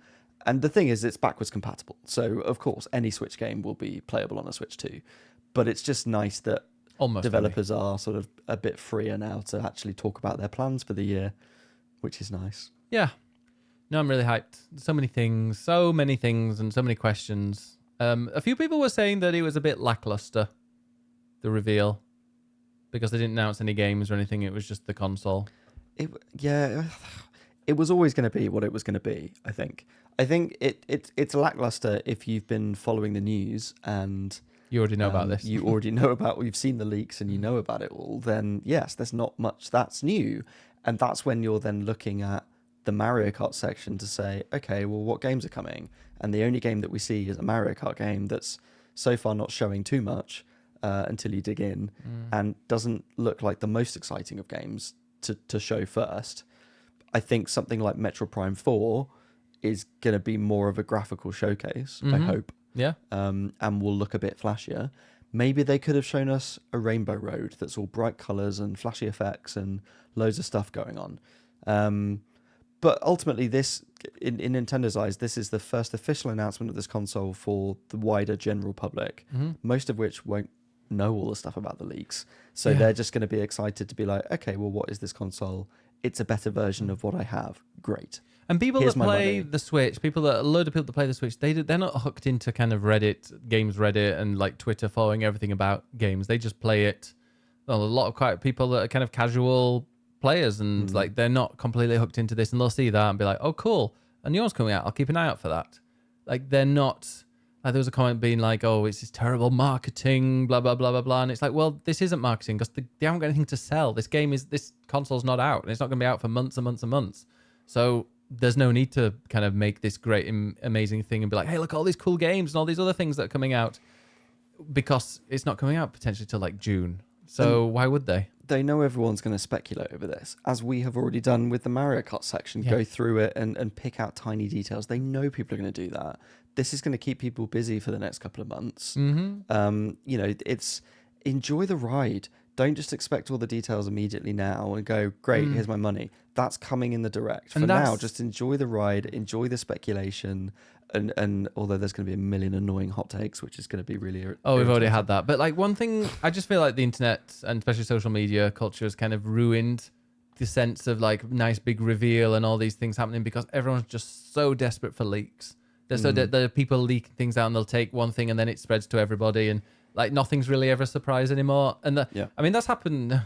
And the thing is, it's backwards compatible. So, of course, any Switch game will be playable on a Switch 2. But it's just nice that developers are sort of a bit freer now to actually talk about their plans for the year, which is nice. Yeah. No, I'm really hyped. So many things, and so many questions. A few people were saying that it was a bit lackluster, the reveal, because they didn't announce any games or anything. It was just the console. It was always going to be what it was going to be, I think. I think it's lackluster if you've been following the news and you already know about this. You already know you've seen the leaks and you know about it all. Then yes, there's not much that's new, and that's when you're then looking at the Mario Kart section to say, okay, well, what games are coming? And the only game that we see is a Mario Kart game that's so far not showing too much until you dig in, and doesn't look like the most exciting of games to show first. I think something like Metro Prime 4 is going to be more of a graphical showcase, I hope. Yeah. And will look a bit flashier. Maybe they could have shown us a Rainbow Road that's all bright colours and flashy effects and loads of stuff going on. But ultimately, this, in Nintendo's eyes, this is the first official announcement of this console for the wider general public, most of which won't know all the stuff about the leaks. So they're just going to be excited to be like, okay, well, what is this console? It's a better version of what I have. Great. And people that play the Switch, a load of people that play the Switch, they're not hooked into kind of games Reddit and like Twitter following everything about games. They just play it. Well, a lot of quite people that are kind of casual players and like they're not completely hooked into this, and they'll see that and be like, oh, cool, a new one's coming out. I'll keep an eye out for that. Like they're not. Like there was a comment being like, "Oh, it's this terrible marketing, blah blah blah blah blah," and it's like, well, this isn't marketing because they haven't got anything to sell. This console's not out, and it's not going to be out for months and months and months. So there's no need to kind of make this great, amazing thing and be like, "Hey, look, all these cool games and all these other things that are coming out," because it's not coming out potentially till like June. So why would they? They know everyone's going to speculate over this, as we have already done with the Mario Kart section. Go through it and pick out tiny details. They know people are going to do that. This is going to keep people busy for the next couple of months. It's enjoy the ride. Don't just expect all the details immediately now and go, great, here's my money. That's coming in the direct. For now, just enjoy the ride, enjoy the speculation. And although there's going to be a million annoying hot takes, which is going to be really we've already had that. But like one thing, I just feel like the internet and especially social media culture has kind of ruined the sense of like nice big reveal and all these things happening because everyone's just so desperate for leaks. There are people leaking things out and they'll take one thing and then it spreads to everybody and like nothing's really ever a surprise anymore. And I mean, that's happened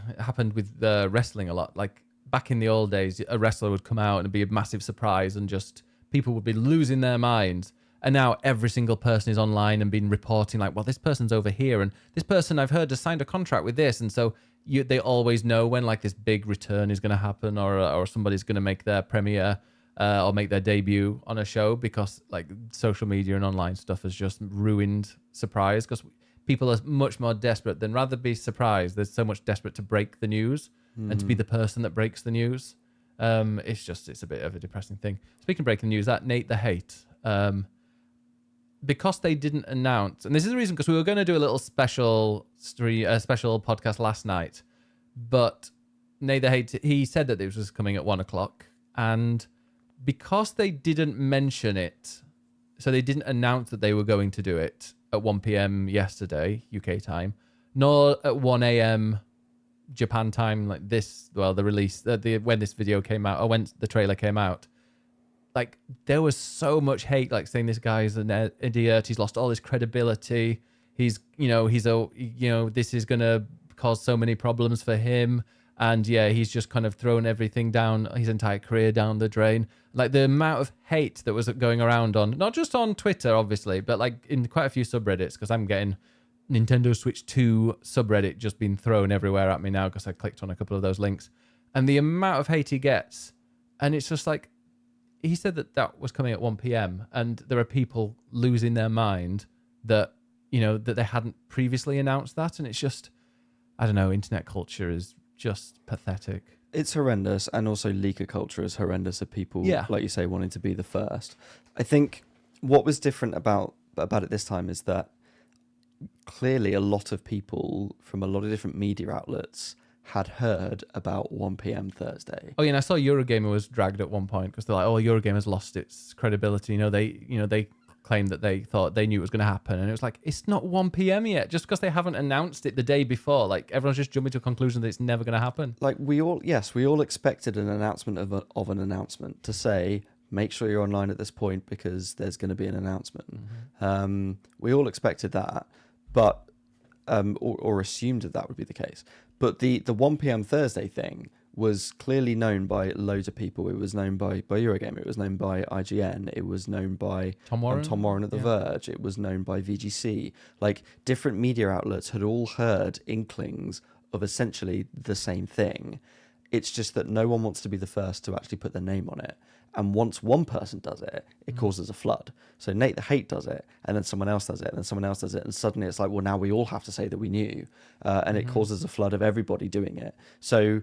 with wrestling a lot. Like back in the old days, a wrestler would come out and it'd be a massive surprise and just people would be losing their minds. And now every single person is online and been reporting like, well, this person's over here and this person I've heard has signed a contract with this. And so they always know when like this big return is going to happen or somebody's going to make their premiere or make their debut on a show because like social media and online stuff has just ruined surprise because people are much more desperate than rather be surprised. There's so much desperate to break the news and to be the person that breaks the news. It's a bit of a depressing thing. Speaking of breaking news, that Nate the Hate, because they didn't announce, and this is the reason because we were going to do a little special podcast last night, but Nate the Hate, he said that this was coming at 1:00, and because they didn't mention it, so they didn't announce that they were going to do it at 1 p.m. yesterday UK time, nor at 1 a.m. Japan time, like this, the release, when this video came out, or when the trailer came out, like there was so much hate, like saying this guy's an idiot, he's lost all his credibility, this is gonna cause so many problems for him, and he's just kind of thrown everything down, his entire career down the drain. Like the amount of hate that was going around on, not just on Twitter, obviously, but like in quite a few subreddits, because I'm getting Nintendo Switch 2 subreddit just been thrown everywhere at me now because I clicked on a couple of those links, and the amount of hate he gets, and it's just like he said that was coming at 1 p.m. and there are people losing their mind that that they hadn't previously announced that, and it's just, I don't know, internet culture is just pathetic. It's horrendous, and also leaker culture is horrendous of people, like you say, wanting to be the first. I think what was different about it this time is that clearly a lot of people from a lot of different media outlets had heard about 1 p.m. Thursday. Oh yeah, and I saw Eurogamer was dragged at one point because they're like, "Oh, Eurogamer's lost its credibility." They claimed that they thought they knew it was going to happen, and it was like, it's not 1 p.m. yet. Just because they haven't announced it the day before, like everyone's just jumping to a conclusion that it's never going to happen. Like we all expected an announcement of an announcement to say, make sure you're online at this point because there's going to be an announcement. Mm-hmm. We all expected that, but or assumed that would be the case. But the 1 p.m. Thursday thing was clearly known by loads of people. It was known by Eurogamer. It was known by IGN. It was known by Tom Warren at The Verge. It was known by VGC. Like different media outlets had all heard inklings of essentially the same thing. It's just that no one wants to be the first to actually put their name on it. And once one person does it, it causes a flood. So Nate the Hate does it, and then someone else does it, and then someone else does it, and suddenly it's like, well, now we all have to say that we knew, and it causes a flood of everybody doing it. So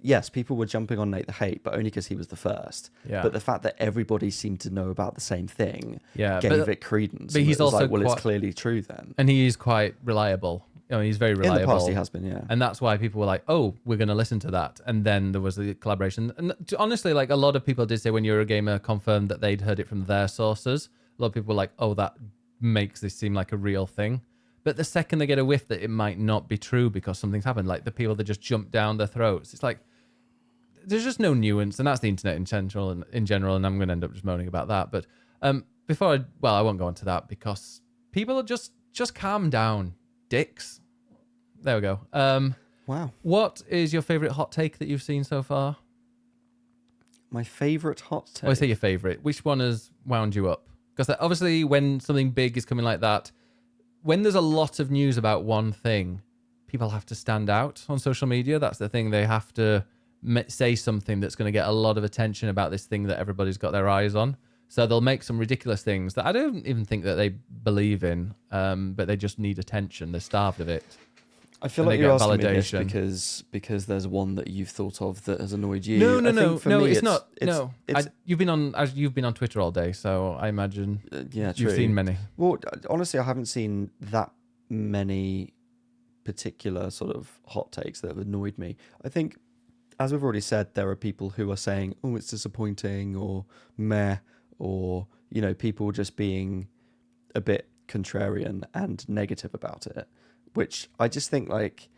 yes, people were jumping on Nate the Hate, but only because he was the first. Yeah. But the fact that everybody seemed to know about the same thing gave it credence. But he's also like, well, it's clearly true then. And he is quite reliable. He's very reliable. In the past, he has been, yeah. And that's why people were like, oh, we're going to listen to that. And then there was the collaboration. And honestly, like a lot of people did say when Eurogamer confirmed that they'd heard it from their sources, a lot of people were like, oh, that makes this seem like a real thing. But the second they get a whiff that it might not be true because something's happened, like the people that just jump down their throats, it's like, there's just no nuance. And that's the internet in general. And I'm going to end up just moaning about that. But I won't go into that because people are just calm down, dicks. There we go. Wow. What is your favourite hot take that you've seen so far? My favourite hot take? I say your favourite. Which one has wound you up? Because obviously, when something big is coming like that, when there's a lot of news about one thing, people have to stand out on social media. That's the thing. They have to say something that's going to get a lot of attention about this thing that everybody's got their eyes on. So they'll make some ridiculous things that I don't even think that they believe in, but they just need attention. They're starved of it. I feel And like they you're get asking me this validation. because there's one that you've thought of that has annoyed you. No, I think for me, it's not. No, it's you've been on Twitter all day, so I imagine yeah, true. you've seen many. Well, honestly, I haven't seen that many particular sort of hot takes that have annoyed me. I think, as we've already said, there are people who are saying, "Oh, it's disappointing," or "meh," or people just being a bit contrarian and negative about it, which I just think like.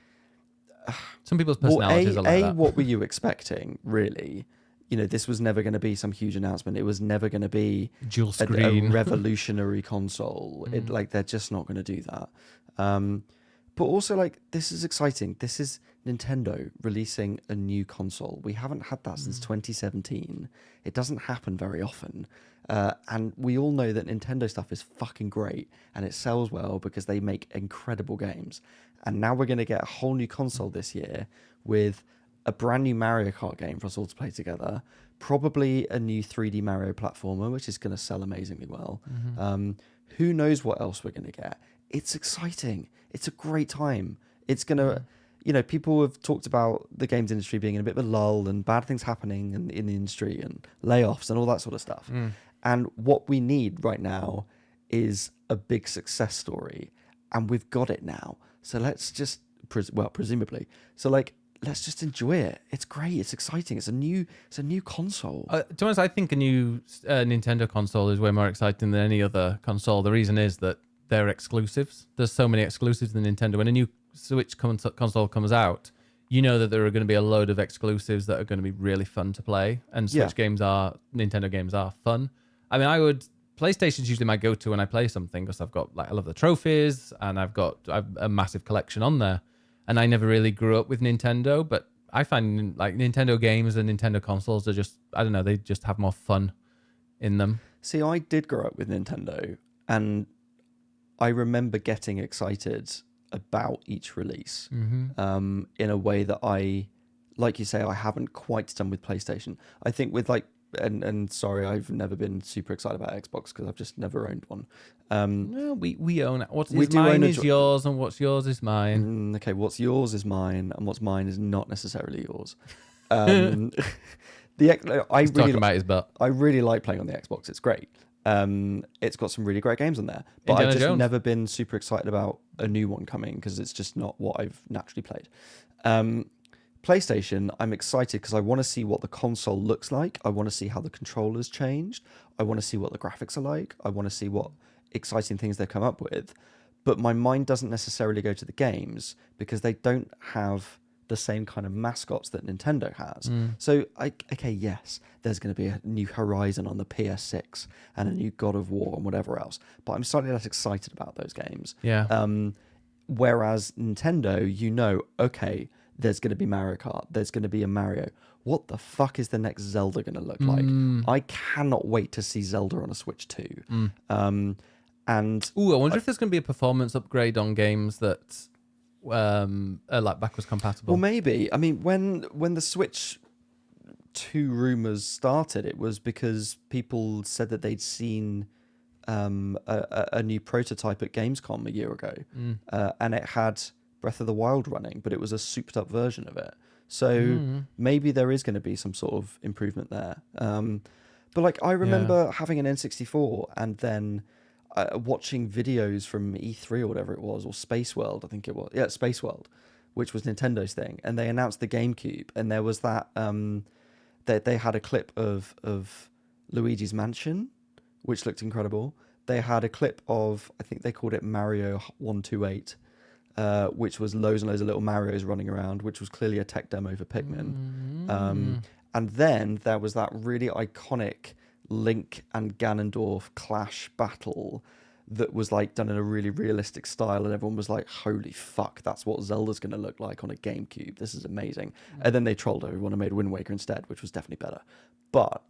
Some people's personalities are like that. What were you expecting, really? This was never going to be some huge announcement. It was never going to be Dual a screen. revolutionary console. They're just not going to do that. But also, like, this is exciting. This is Nintendo releasing a new console. We haven't had that since 2017. It doesn't happen very often. And we all know that Nintendo stuff is fucking great and it sells well because they make incredible games. And now we're going to get a whole new console this year with a brand new Mario Kart game for us all to play together. Probably a new 3D Mario platformer, which is going to sell amazingly well. Who knows what else we're going to get? It's exciting. It's a great time. It's going to, people have talked about the games industry being in a bit of a lull and bad things happening in the industry and layoffs and all that sort of stuff. And what we need right now is a big success story. And we've got it now. So let's just, presumably. So let's just enjoy it. It's great. It's exciting. It's a new console. To be honest, I think a new Nintendo console is way more exciting than any other console. The reason is that they're exclusives. There's so many exclusives in Nintendo. When a new Switch console comes out, you know that there are going to be a load of exclusives that are going to be really fun to play. And Nintendo games are fun. I mean, PlayStation's usually my go-to when I play something because I love the trophies and I've a massive collection on there. And I never really grew up with Nintendo, but I find like Nintendo games and Nintendo consoles are just, I don't know, they just have more fun in them. See, I did grow up with Nintendo and I remember getting excited about each release in a way that like you say, I haven't quite done with PlayStation. I think with and sorry, I've never been super excited about Xbox because I've just never owned one. No, we own it. What's mine is yours, and what's yours is mine. Okay, what's yours is mine, and what's mine is not necessarily yours. Talking about his butt. I really like playing on the Xbox. It's great. It's got some really great games on there, but Indiana I've just Jones. never been super excited about a new one coming because it's just not what I've naturally played. PlayStation, I'm excited because I want to see what the console looks like. I want to see how the controllers changed. I want to see what the graphics are like. I want to see what exciting things they come up with. But my mind doesn't necessarily go to the games because they don't have the same kind of mascots that Nintendo has. So, yes, there's going to be a new Horizon on the PS6 and a new God of War and whatever else. But I'm slightly less excited about those games. Yeah. Whereas Nintendo, okay, there's going to be Mario Kart. There's going to be a Mario. What the fuck is the next Zelda going to look like? I cannot wait to see Zelda on a Switch 2. And I wonder if there's going to be a performance upgrade on games that are like backwards compatible. Well, maybe. I mean, when the Switch 2 rumors started, it was because people said that they'd seen a new prototype at Gamescom a year ago, and it had Breath of the Wild running, but it was a souped up version of it. So maybe there is going to be some sort of improvement there. But I remember having an N64 and then watching videos from E3 or whatever it was, or Space World, I think it was. Yeah, Space World, which was Nintendo's thing. And they announced the GameCube, and there was that, they had a clip of Luigi's Mansion, which looked incredible. They had a clip of, I think they called it Mario 128, which was loads and loads of little Marios running around, which was clearly a tech demo for Pikmin. And then there was that really iconic Link and Ganondorf clash battle that was done in a really realistic style, and everyone was like, holy fuck, that's what Zelda's going to look like on a GameCube. This is amazing. And then they trolled everyone and made Wind Waker instead, which was definitely better. But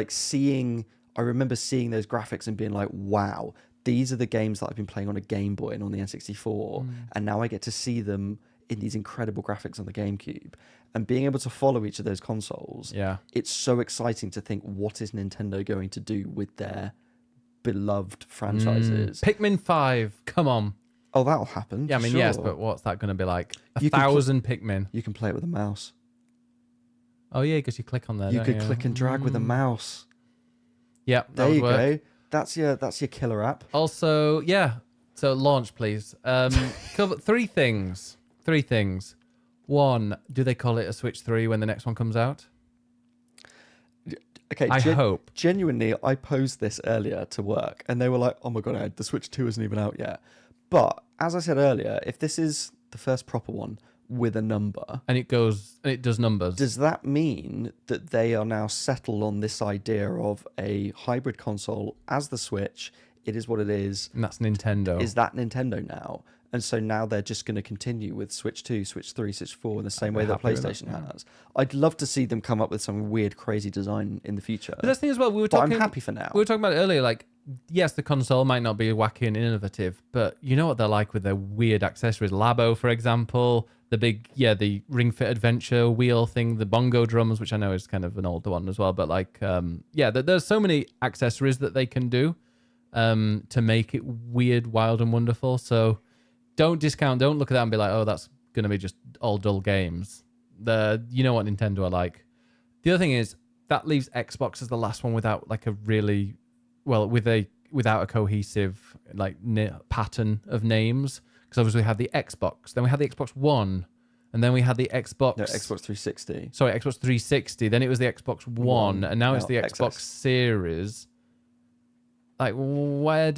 seeing I remember seeing those graphics and being like, wow, these are the games that I've been playing on a Game Boy and on the N64, and now I get to see them in these incredible graphics on the GameCube. And being able to follow each of those consoles, Yeah. it's so exciting to think, what is Nintendo going to do with their beloved franchises? Pikmin 5, come on. Oh, that'll happen. Yeah, I for mean, sure. yes, but what's that going to be like? You can 1,000 Pikmin. You can play it with a mouse. Oh, yeah, because you click on there. You don't could click and drag with a mouse. Yeah, that There would you work. go. That's your killer app. Also, yeah. So launch, please. Cover three things. One, do they call it a Switch 3 when the next one comes out? Okay, I hope. Genuinely, I posed this earlier to work, and they were like, "Oh my god, Ed, the Switch 2 isn't even out yet." But as I said earlier, if this is the first proper one with a number, And it does numbers. does that mean that they are now settled on this idea of a hybrid console as the Switch? It is what it is. And that's Nintendo. Is that Nintendo now? And so now they're just going to continue with Switch 2, Switch 3, Switch 4 in the same way that happy with that, PlayStation has. I'd love to see them come up with some weird, crazy design in the future. But that's the thing as well. But I'm happy for now. We were talking about it earlier. Like, yes, the console might not be wacky and innovative, but you know what they're like with their weird accessories. Labo, for example, the Ring Fit Adventure wheel thing, the bongo drums, which I know is kind of an older one as well. But like, there's so many accessories that they can do to make it weird, wild, and wonderful. So don't discount. Don't look at that and be like, oh, that's going to be just all dull games. You know what Nintendo are like. The other thing is that leaves Xbox as the last one without like a really without a cohesive like pattern of names, because obviously we had the Xbox, then we had the Xbox One, and then we had the Xbox Xbox 360. Sorry, Xbox 360. Then it was the Xbox One, and now it's the Xbox XS. Series. Like, what's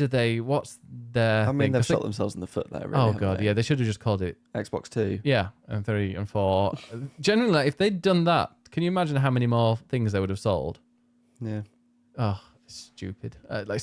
their I thing? mean, they've 'Cause shot themselves in the foot there. Really, oh haven't god, they? yeah, they should have just called it Xbox 2. and 3 and 4. Generally, like, if they'd done that, can you imagine how many more things they would have sold? Yeah. Oh, it's stupid. Like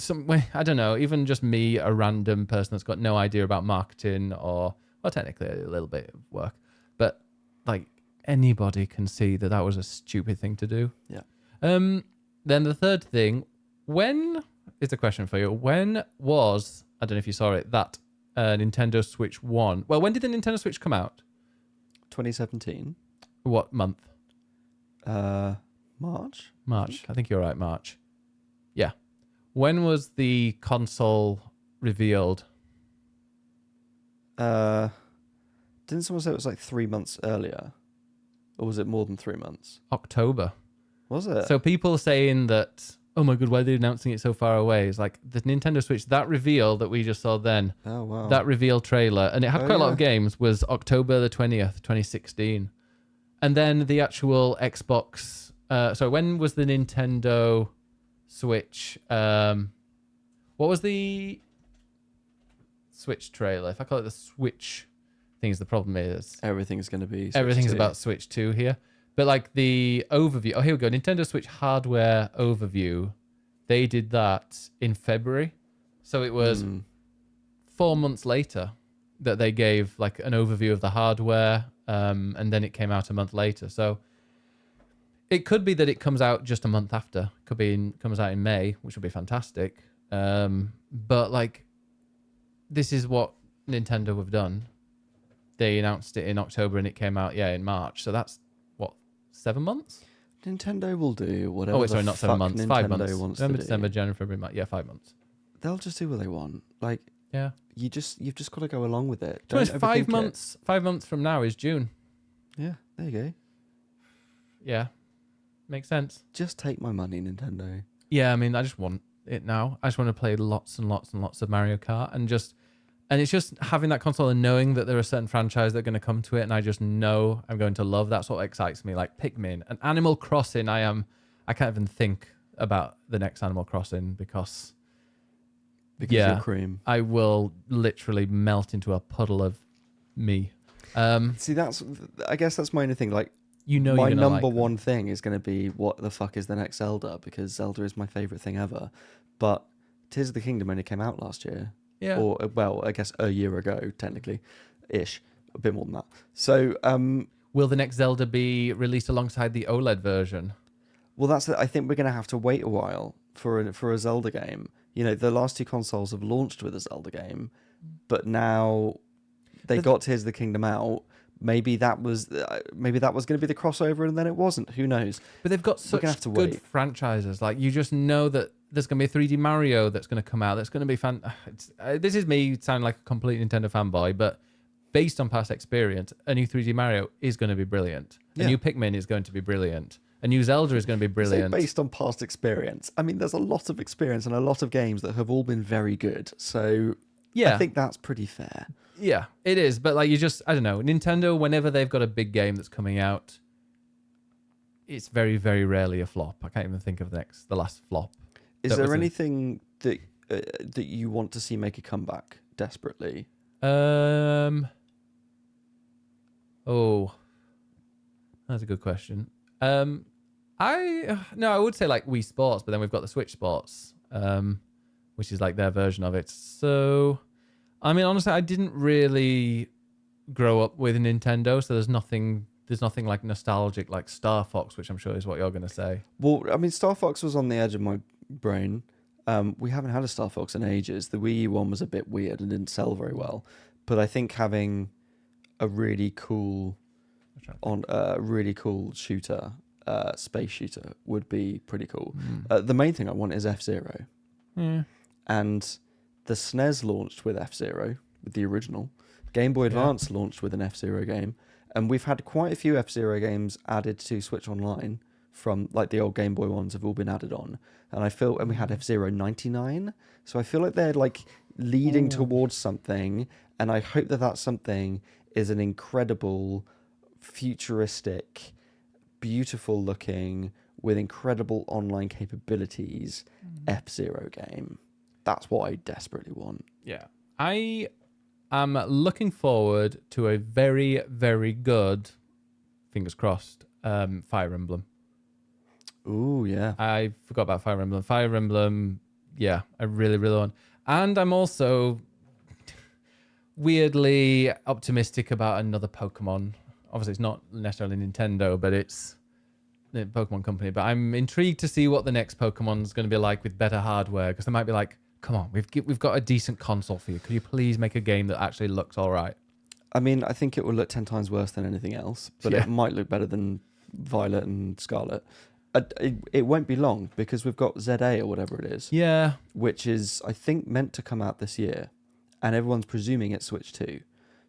I don't know. Even just me, a random person that's got no idea about marketing or technically a little bit of work, but like anybody can see that was a stupid thing to do. Yeah. Then the third thing, when is a question for you? When was, I don't know if you saw it, that Nintendo Switch 1? Well, when did the Nintendo Switch come out? 2017. What month? March. March. I think you're right, March. Yeah. When was the console revealed? Didn't someone say it was like 3 months earlier? Or was it more than 3 months? October. Was it? So people saying that, oh my god, why are they announcing it so far away? It's like the Nintendo Switch, that reveal that we just saw then, oh, wow. that reveal trailer, and it had quite a lot of yeah. games, was October the 20th, 2016. And then the actual Xbox, so when was the Nintendo Switch, what was the Switch trailer? If I call it the Switch things, the problem is Everything's going to be Switch everything's 2. about Switch 2 here. But like the overview, oh, here we go. Nintendo Switch hardware overview. They did that in February. So it was 4 months later that they gave like an overview of the hardware. And then it came out a month later. So it could be that it comes out just a month after. Could be comes out in May, which would be fantastic. But like, this is what Nintendo have done. They announced it in October and it came out, in March. So that's, 7 months? Nintendo will do whatever. Oh, wait, sorry, not 7 months. Nintendo 5 months. wants November, to December, do. January, February, March. Yeah, 5 months. They'll just do what they want. Like, Yeah. you've just got to go along with it. To be Don't honest, 5 overthink it. months. 5 months from now is June. Yeah, there you go. Yeah, makes sense. Just take my money, Nintendo. Yeah, I mean, I just want it now. I just want to play lots and lots and lots of Mario Kart, and it's just having that console and knowing that there are certain franchises that are going to come to it, and I just know I'm going to love. That's what excites me. Like Pikmin and Animal Crossing. I can't even think about the next Animal Crossing because You're cream. I will literally melt into a puddle of me. See, I guess that's my only thing. Like, You know, my you're gonna number like them. one thing is going to be what the fuck is the next Zelda, because Zelda is my favorite thing ever. But Tears of the Kingdom only came out last year. Yeah. Or, well, I guess a year ago, technically, ish. A bit more than that. So, Will the next Zelda be released alongside the OLED version? well, I think we're going to have to wait a while for a Zelda game. You know, the last two consoles have launched with a Zelda game, but now they got Tears of the Kingdom out. Maybe that was going to be the crossover, and then it wasn't. Who knows? But they've got such good franchises. Like, you just know that there's going to be a 3D Mario that's going to come out. That's going to be fun. This is me sounding like a complete Nintendo fanboy, but based on past experience, a new 3D Mario is going to be brilliant. A new Pikmin is going to be brilliant. A new Zelda is going to be brilliant. Based on past experience. I mean, there's a lot of experience and a lot of games that have all been very good. So I think that's pretty fair. Yeah, it is. But like, I don't know. Nintendo, whenever they've got a big game that's coming out, it's very, very rarely a flop. I can't even think of the last flop. Is there anything that you want to see make a comeback desperately? Oh, that's a good question. I would say like Wii Sports, but then we've got the Switch Sports, which is like their version of it. So, I mean, honestly, I didn't really grow up with Nintendo, so there's nothing like nostalgic like Star Fox, which I'm sure is what you're going to say. Well, I mean, Star Fox was on the edge of my brain. We haven't had a Star Fox in ages. The Wii U one was a bit weird and didn't sell very well, but I think having a really cool shooter, space shooter, would be pretty cool. The main thing I want is F-Zero. And the SNES launched with F-Zero, with the original. Game Boy Advance launched with an F-Zero game, and we've had quite a few F-Zero games added to Switch Online from like the old Game Boy ones have all been added on. And we had F-Zero 99, so I feel like they're like leading towards something, and I hope that something is an incredible, futuristic, beautiful looking, with incredible online capabilities F-Zero game. That's what I desperately want. Yeah. I am looking forward to a very, very good, fingers crossed, Fire Emblem. Ooh, yeah. I forgot about Fire Emblem. Fire Emblem, yeah, I really, really want. And I'm also weirdly optimistic about another Pokemon. Obviously, it's not necessarily Nintendo, but it's the Pokemon company. But I'm intrigued to see what the next Pokemon's going to be like with better hardware, because they might be like, come on, we've got a decent console for you. Could you please make a game that actually looks all right? I mean, I think it will look 10 times worse than anything else, but it might look better than Violet and Scarlet. It won't be long, because we've got ZA or whatever it is. Yeah. Which is, I think, meant to come out this year, and everyone's presuming it's Switch 2.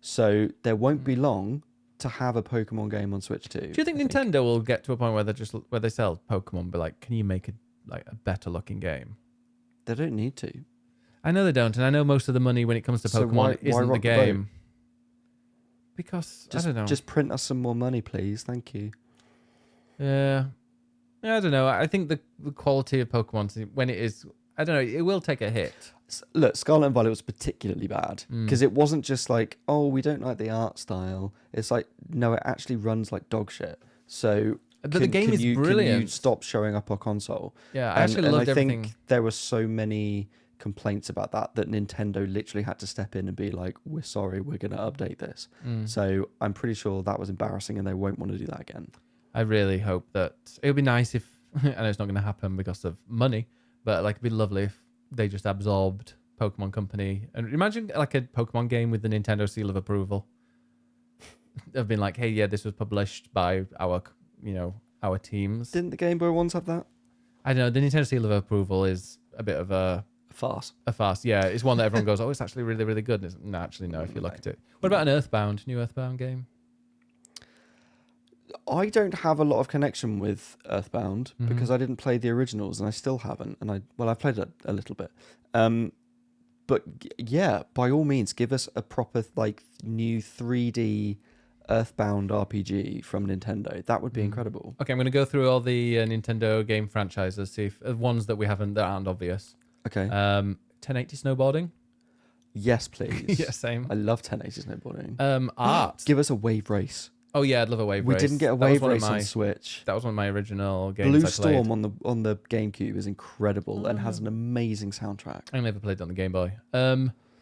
So there won't be long to have a Pokemon game on Switch 2. Do you think Nintendo will get to a point where they sell Pokemon, but like, can you make a better looking game? They don't need to. I know they don't, and I know most of the money when it comes to Pokemon isn't the game. Because I don't know. Just print us some more money, please. Thank you. Yeah, I don't know. I think the quality of Pokemon, when it is, I don't know, it will take a hit. Look, Scarlet and Violet was particularly bad because it wasn't just like, oh, we don't like the art style. It's like, no, it actually runs like dog shit. So, but the game is brilliant. Can you stop showing up our console? Yeah, I actually loved everything. I think there were so many complaints about that Nintendo literally had to step in and be like, we're sorry, we're going to update this. So I'm pretty sure that was embarrassing and they won't want to do that again. I really hope that it would be nice if, I know it's not going to happen because of money, but like it'd be lovely if they just absorbed Pokemon Company. And imagine like a Pokemon game with the Nintendo seal of approval. They've been like, hey, yeah, this was published by our teams. Didn't the Game Boy ones have that? I don't know. The Nintendo seal of approval is a bit of a farce. A farce, yeah. It's one that everyone goes, oh, it's actually really, really good. No, actually, no, if you look at it. What about an Earthbound, new Earthbound game? I don't have a lot of connection with Earthbound because I didn't play the originals and I still haven't. And I've played it a little bit. But yeah, by all means, give us a proper like new 3D Earthbound RPG from Nintendo. That would be incredible. Okay, I'm going to go through all the Nintendo game franchises, see if ones that we haven't that aren't obvious. Okay. 1080 snowboarding. Yes, please. Yeah, same. I love 1080 snowboarding. Art. Give us a wave race. Oh yeah, I'd love a wave race. We didn't get a wave race on Switch. That was one of my original games. Blue Storm on the GameCube is incredible and has an amazing soundtrack. I never played it on the Game Boy.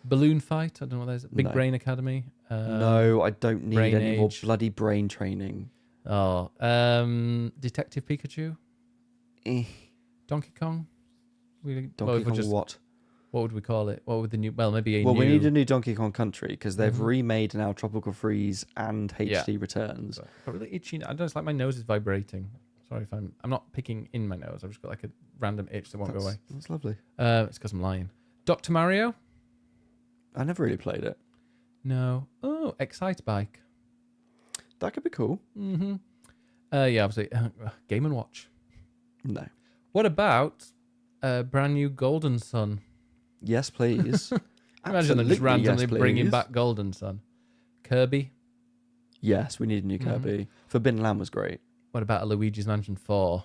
Balloon Fight. I don't know what that is. Big Brain Academy. No, I don't need Brain any more Age. bloody brain training. Oh, Detective Pikachu. Donkey Kong. Donkey Kong what? What would we call it? What would the new? Well, maybe we need a new Donkey Kong Country because they've remade now Tropical Freeze and Yeah. HD Returns. Got really itchy. I don't know. It's like my nose is vibrating. Sorry if I'm not picking in my nose. I've just got like a random itch that won't go away. That's lovely. It's because I'm lying. Dr. Mario? I never really played it. No. Oh, Excite Bike. That could be cool. Mm-hmm. Yeah, obviously. Game & Watch. No. What about brand new Golden Sun? Yes, please. Imagine them just randomly yes, bringing please. back Golden Sun. Kirby? Yes, we need a new Kirby. Forbidden Land was great. What about a Luigi's Mansion 4?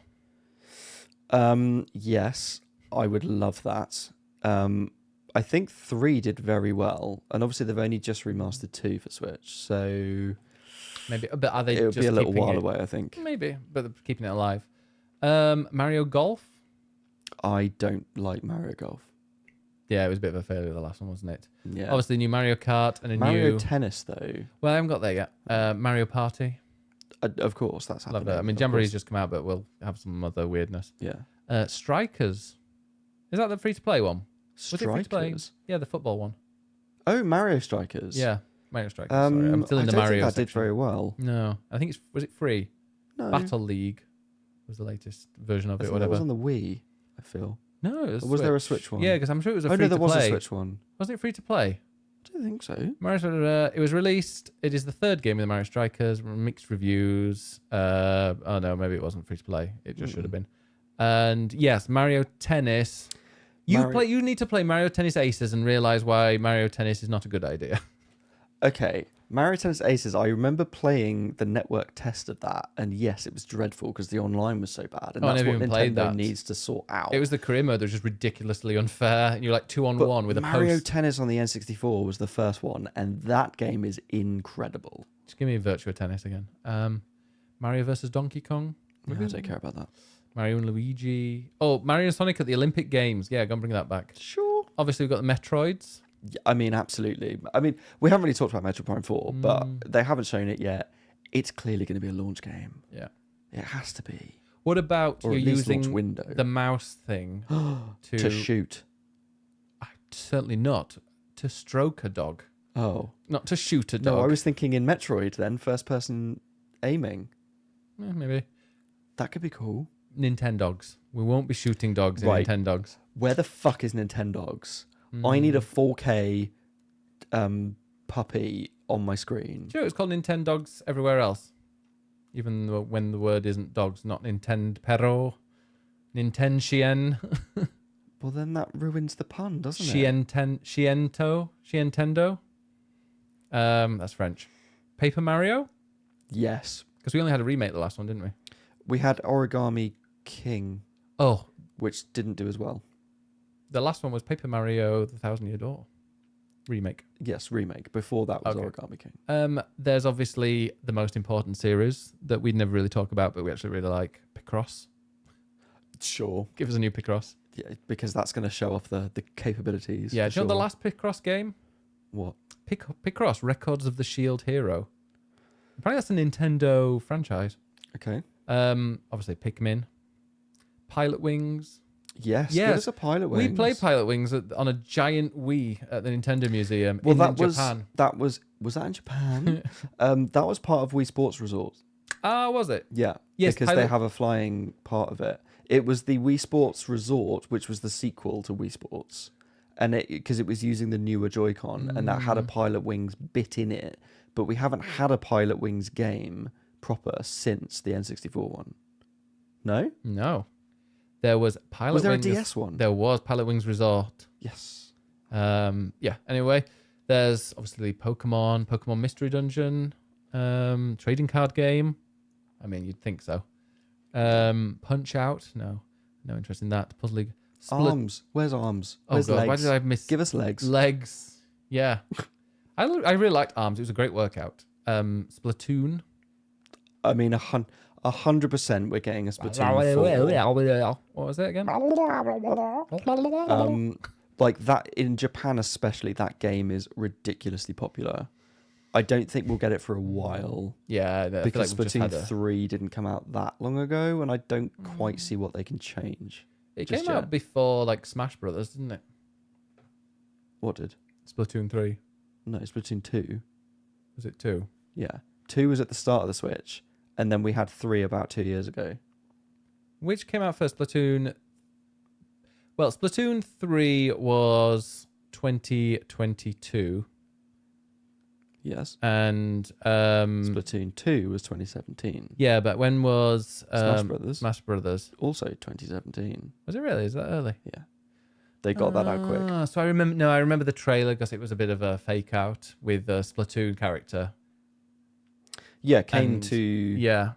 Yes, I would love that. I think 3 did very well, and obviously they've only just remastered 2 for Switch, so Maybe, but are they it'll just be a little keeping while it? away, I think. Maybe, but they're keeping it alive. Mario Golf? I don't like Mario Golf. Yeah, it was a bit of a failure, the last one, wasn't it? Yeah. Obviously, new Mario Kart and a Mario new... Tennis, though. Well, I haven't got there yet. Mario Party. Of course, that's happening. Love it. I mean, Jamboree's just come out, but we'll have some other weirdness. Yeah. Strikers. Is that the free-to-play one? Was it free-to-play? Strikers? Yeah, the football one. Oh, Mario Strikers. Yeah, Mario Strikers. Sorry. I'm still in the I don't Mario think that did section. very well. No, I think was it free? No. Battle League was the latest version of I it, think whatever. that was on the Wii, I feel. No, it was Or was there a Switch one? Yeah, because I'm sure it was a Oh, free no, there to was play. a Switch one. Wasn't it free to play? I don't think so. Mario, it was released. It is the third game of the Mario Strikers. Mixed reviews. Oh no, maybe it wasn't free to play. It just should have been. And yes, Mario Tennis. You need to play Mario Tennis Aces and realize why Mario Tennis is not a good idea. Okay, Mario Tennis Aces. I remember playing the network test of that, and yes, it was dreadful because the online was so bad, and I that's never what even played Nintendo that. needs to sort out. It was the career mode that was just ridiculously unfair, and you're like 2-on-1 with a Mario post. Tennis on the N64 was the first one, and that game is incredible. Just give me Virtua Tennis again. Mario versus Donkey Kong. Yeah, I don't care about that. Mario and Luigi. Oh, Mario and Sonic at the Olympic Games. Yeah, go and bring that back. Sure. Obviously, we've got the Metroids. Yeah, I mean, absolutely. I mean, we haven't really talked about Metroid Prime 4, but they haven't shown it yet. It's clearly going to be a launch game. Yeah. It has to be. What about Or you're at least launch using window. the mouse thing To shoot. Certainly not to stroke a dog, Oh. not to shoot a dog. No, I was thinking in Metroid then, first person aiming. Maybe That could be cool. Nintendogs. We won't be shooting dogs in Right. Nintendogs. Where the fuck is Nintendogs? I need a 4K puppy on my screen. Sure, it's called Nintendogs everywhere else, even though when the word isn't dogs, not Nintendo, Nintendien, Well, then that ruins the pun, doesn't it? Shientendo. That's French. Paper Mario, Yes. because we only had a remake the last one, didn't we? We had Origami King, Oh, which didn't do as well. the last one was Paper Mario: The Thousand Year Door remake. Yes, remake. Before that was Okay. Origami King. There's obviously the most important series that we'd never really talk about, but we actually really like, Picross. Sure. Give us a new Picross. Yeah, because that's going to show off the capabilities. Yeah, for do you know the sure. last Picross game? What? Picross, Records of the Shield Hero. Apparently that's a Nintendo franchise. Okay. Obviously Pikmin. Pilot Wings. Yes. Yes, Give us a Pilot Wings. We played Pilot Wings on a giant Wii at the Nintendo Museum Well, in that was Japan. was that in Japan? That was part of Wii Sports Resort. Ah, was it? Yeah. Yes, because they have a flying part of it. It was the Wii Sports Resort, which was the sequel to Wii Sports, and because it was using the newer Joy-Con, and that had a Pilot Wings bit in it. But we haven't had a Pilot Wings game proper since the N64 one. No? No. There was Pilot Was there Wings. a DS one? There was Pilot Wings Resort. Yes. Yeah. Anyway, there's obviously Pokemon Mystery Dungeon, trading card game. I mean, you'd think so. Punch Out. No interest in that. Puzzle League. Arms. Where's arms? Oh Where's god, legs? why did I miss? Give us legs. Legs. Yeah. I really liked Arms. It was a great workout. Splatoon. I mean, 100% we're getting a Splatoon 4. What was it again? Like that in Japan especially, that game is ridiculously popular. I don't think we'll get it for a while. Yeah, I feel Because like we've just had Splatoon 3 didn't come out that long ago, and I don't quite see what they can change. It just came out yet. before like Smash Brothers, didn't it? What did? Splatoon 3. No, Splatoon 2. Was it 2? Yeah. 2 was at the start of the Switch, and then we had 3 about 2 years ago. Which came out first? Splatoon. Well, Splatoon 3 was 2022. Yes. And Splatoon 2 was 2017. yeah, but when was Smash Brothers. Smash Brothers? Also 2017. Was it really? Is that early? Yeah. They got that out quick. So I remember. No, I remember the trailer because it was a bit of a fake out with the Splatoon character. Yeah, came And- to Yeah,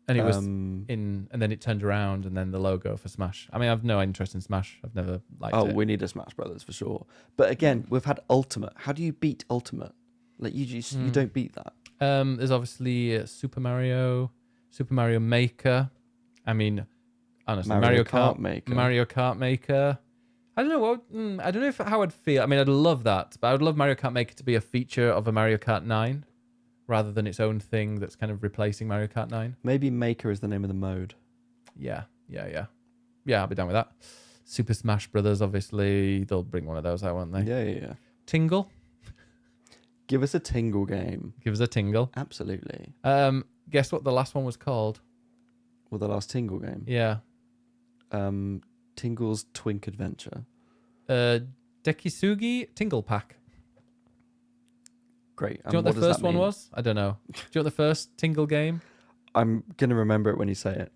and it was um, in, and then it turned around, and then the logo for Smash. I mean, I've no interest in Smash. I've never liked oh, it. we need a Smash Brothers for sure. But again, we've had Ultimate. How do you beat Ultimate? Like you don't beat that. There's obviously Super Mario Maker. I mean, honestly, Mario Kart Maker. Mario Kart Maker. I don't know what. I don't know how I'd feel. I mean, I'd love that, but I would love Mario Kart Maker to be a feature of a Mario Kart 9, rather than its own thing that's kind of replacing Mario Kart 9. Maybe Maker is the name of the mode. Yeah. I'll be down with that. Super Smash Brothers, obviously, they'll bring one of those out, won't they? Yeah. Tingle. Give us a Tingle game. Give us a tingle. Absolutely. Guess what the last one was called? Well, the last Tingle game. Yeah. Tingle's Twink Adventure. Dekisugi Tingle Pack. Great. Do you know what the first one was? I don't know. Do you know what the first Tingle game? I'm going to remember it when you say it.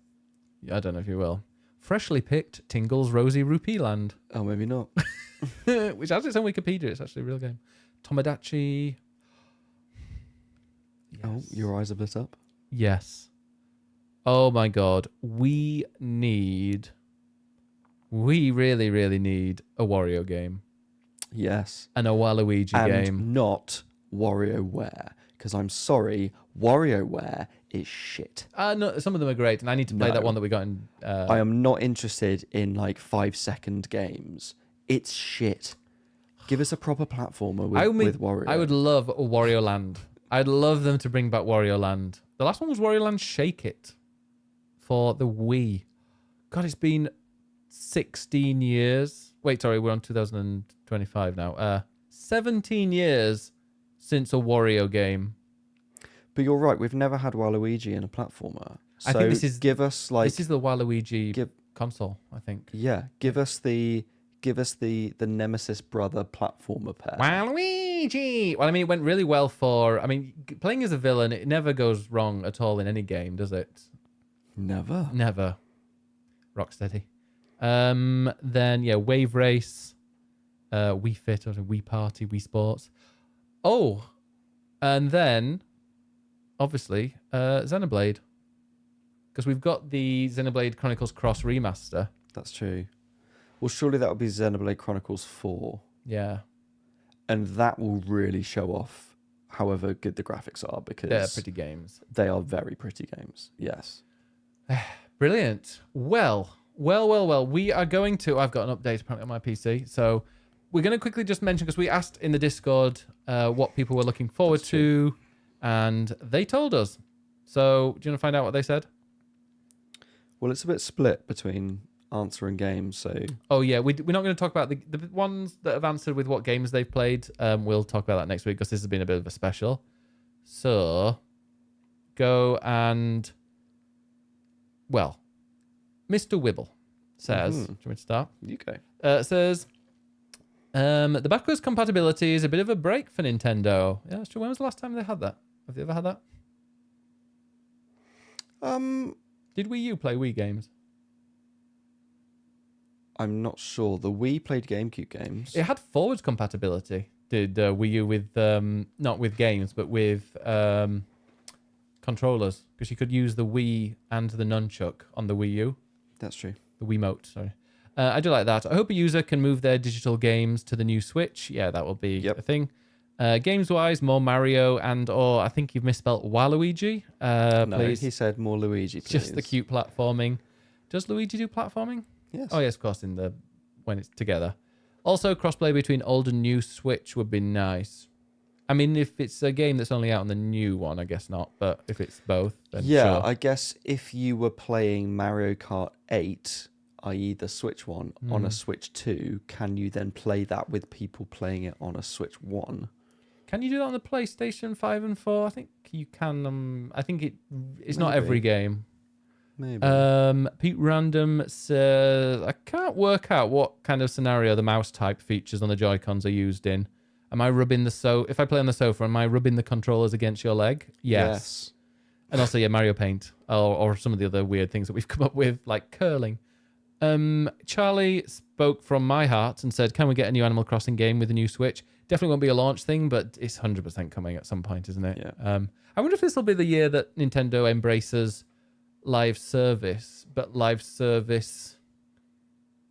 Yeah, I don't know if you will. Freshly picked Tingle's Rosy Rupee Land. Oh, maybe not. Which has its own Wikipedia. It's actually a real game. Tomodachi. Yes. Oh, your eyes have lit up. Yes. Oh my god. We really, really need a Wario game. Yes. And a Waluigi And game. not WarioWare. Because I'm sorry, WarioWare is shit. No, some of them are great, and I need to play No. that one that we got in. I am not interested in like 5-second games. It's shit. Give us a proper platformer with Wario. I would love a Wario Land. I'd love them to bring back Wario Land. The last one was Wario Land Shake It for the Wii. God, it's been 16 years. Wait, sorry, we're on 2025 now. 17 years since a Wario game. But you're right. We've never had Waluigi in a platformer. So I think this is give us like this is the Waluigi console. I think. yeah. Give us the Nemesis brother platformer pair. Waluigi. Well, I mean, it went really well for. I mean, playing as a villain, it never goes wrong at all in any game, does it? Never. Never. Rocksteady. Then yeah, Wave Race, Wii Fit, or Wii Party, Wii Sports. Oh, and then obviously Xenoblade, because we've got the Xenoblade Chronicles Cross remaster. That's true. Well, surely that would be Xenoblade Chronicles 4, Yeah, and that will really show off however good the graphics are because they're pretty games. they are very pretty games. Yes. Brilliant. Well. We are going to. I've got an update apparently on my PC, so we're going to quickly just mention because we asked in the Discord what people were looking forward to, and they told us. So, do you want to find out what they said? Well, it's a bit split between answer and games, so Oh yeah, we're not going to talk about the ones that have answered with what games they've played. We'll talk about that next week because this has been a bit of a special. So, go and Mr. Wibble says, do you want me to start? you go. Says, the backwards compatibility is a bit of a break for Nintendo. Yeah, that's true. When was the last time they had that? Have they ever had that? Did Wii U play Wii games? I'm not sure. The Wii played GameCube games. It had forwards compatibility. Did Wii U with not with games, but with controllers, because you could use the Wii and the nunchuck on the Wii U. That's true. The Wiimote, sorry. I do like that. I hope a user can move their digital games to the new Switch. Yeah, that will be a thing. Games-wise, more Mario or I think you've misspelled Waluigi. No, please. he said more Luigi, please. Just the cute platforming. Does Luigi do platforming? Yes. Oh, yes, of course, when it's together. Also, crossplay between old and new Switch would be nice. I mean, if it's a game that's only out on the new one, I guess not. But if it's both, then yeah, sure. I guess if you were playing Mario Kart 8 i.e. the Switch one, on a Switch 2, can you then play that with people playing it on a Switch 1? Can you do that on the PlayStation 5 and 4? I think you can. I think it's not Maybe. every game. Maybe. Pete Random says, I can't work out what kind of scenario the mouse type features on the Joy-Cons are used in. Am I rubbing if I play on the sofa, am I rubbing the controllers against your leg? Yes. And also, yeah, Mario Paint or some of the other weird things that we've come up with, like curling. Charlie spoke from my heart and said, can we get a new Animal Crossing game with a new Switch? Definitely won't be a launch thing, but it's 100% coming at some point, isn't it? Yeah. I wonder if this will be the year that Nintendo embraces live service, but live service,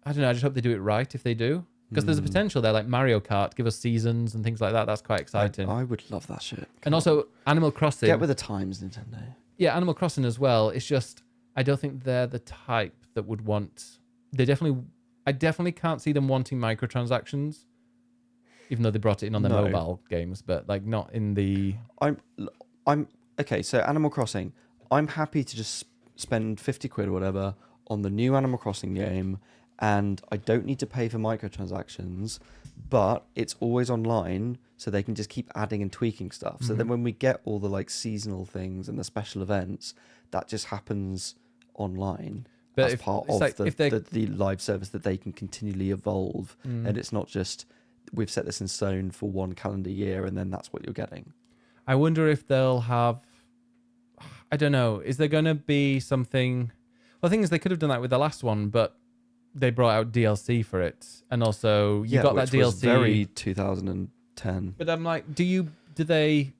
I don't know, I just hope they do it right if they do. Because there's a potential there, like Mario Kart, give us seasons and things like that. That's quite exciting. I would love that shit. And also, Animal Crossing. Get with the times, Nintendo. Yeah, Animal Crossing as well. It's just, I don't think they're the type that would want... I definitely can't see them wanting microtransactions, even though they brought it in on their mobile games, but like not in the... Okay, so Animal Crossing, I'm happy to just spend 50 quid or whatever on the new Animal Crossing game, and I don't need to pay for microtransactions, but it's always online, so they can just keep adding and tweaking stuff. So then when we get all the like seasonal things and the special events, that just happens online. But as part of the live service that they can continually evolve, and it's not just we've set this in stone for one calendar year and then that's what you're getting. I wonder if they'll have, I don't know, is there going to be something... Well, the thing is, they could have done that with the last one, but they brought out DLC for it, and also you got that DLC. Was very 2010. But I'm like, do they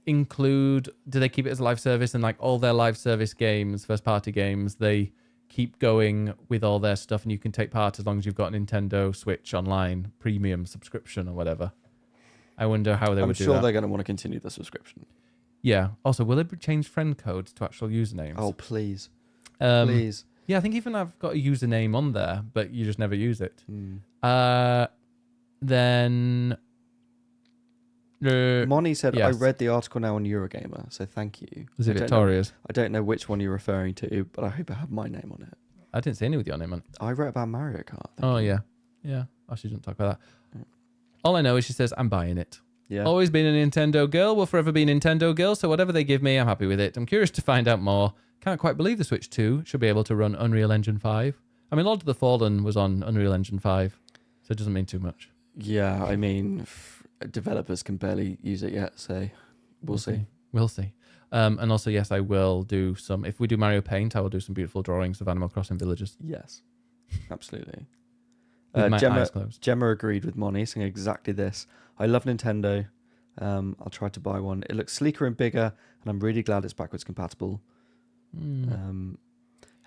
keep it as a live service, and like all their live service games, first party games, they keep going with all their stuff, and you can take part as long as you've got a Nintendo Switch Online premium subscription or whatever. I wonder how they would do that. I'm sure they're going to want to continue the subscription. Yeah. Also, will they change friend codes to actual usernames? Oh, please. Please. Yeah, I think even I've got a username on there, but you just never use it. Then... Moni said, yes. I read the article now on Eurogamer, so thank you. Is it Victoria's? I don't know which one you're referring to, but I hope I have my name on it. I didn't see any with your name on it. I wrote about Mario Kart. Oh, yeah. Yeah. I shouldn't talk about that. All I know is she says, I'm buying it. Yeah. Always been a Nintendo girl, will forever be a Nintendo girl, so whatever they give me, I'm happy with it. I'm curious to find out more. Can't quite believe the Switch 2 should be able to run Unreal Engine 5. I mean, Lord of the Fallen was on Unreal Engine 5, so it doesn't mean too much. Yeah, I mean, developers can barely use it yet, so we'll see. We'll see. And also, yes, I will do some... If we do Mario Paint, I will do some beautiful drawings of Animal Crossing villages. Yes, absolutely. With my eyes closed. Gemma agreed with Moni, saying exactly this. I love Nintendo. I'll try to buy one. It looks sleeker and bigger, and I'm really glad it's backwards compatible.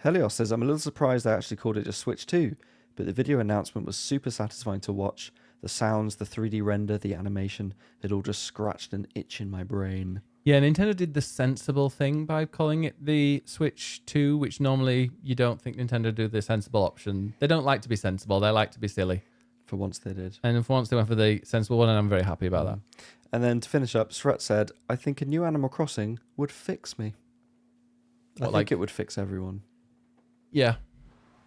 Helios says, I'm a little surprised they actually called it just Switch 2, but the video announcement was super satisfying to watch. The sounds, the 3D render, the animation, it all just scratched an itch in my brain. Yeah, Nintendo did the sensible thing by calling it the Switch 2, which normally you don't think Nintendo do the sensible option. They don't like to be sensible, they like to be silly. For once they did. And for once they went for the sensible one, and I'm very happy about that. And then to finish up, Sret said, I think a new Animal Crossing would fix me. I think it would fix everyone. Yeah,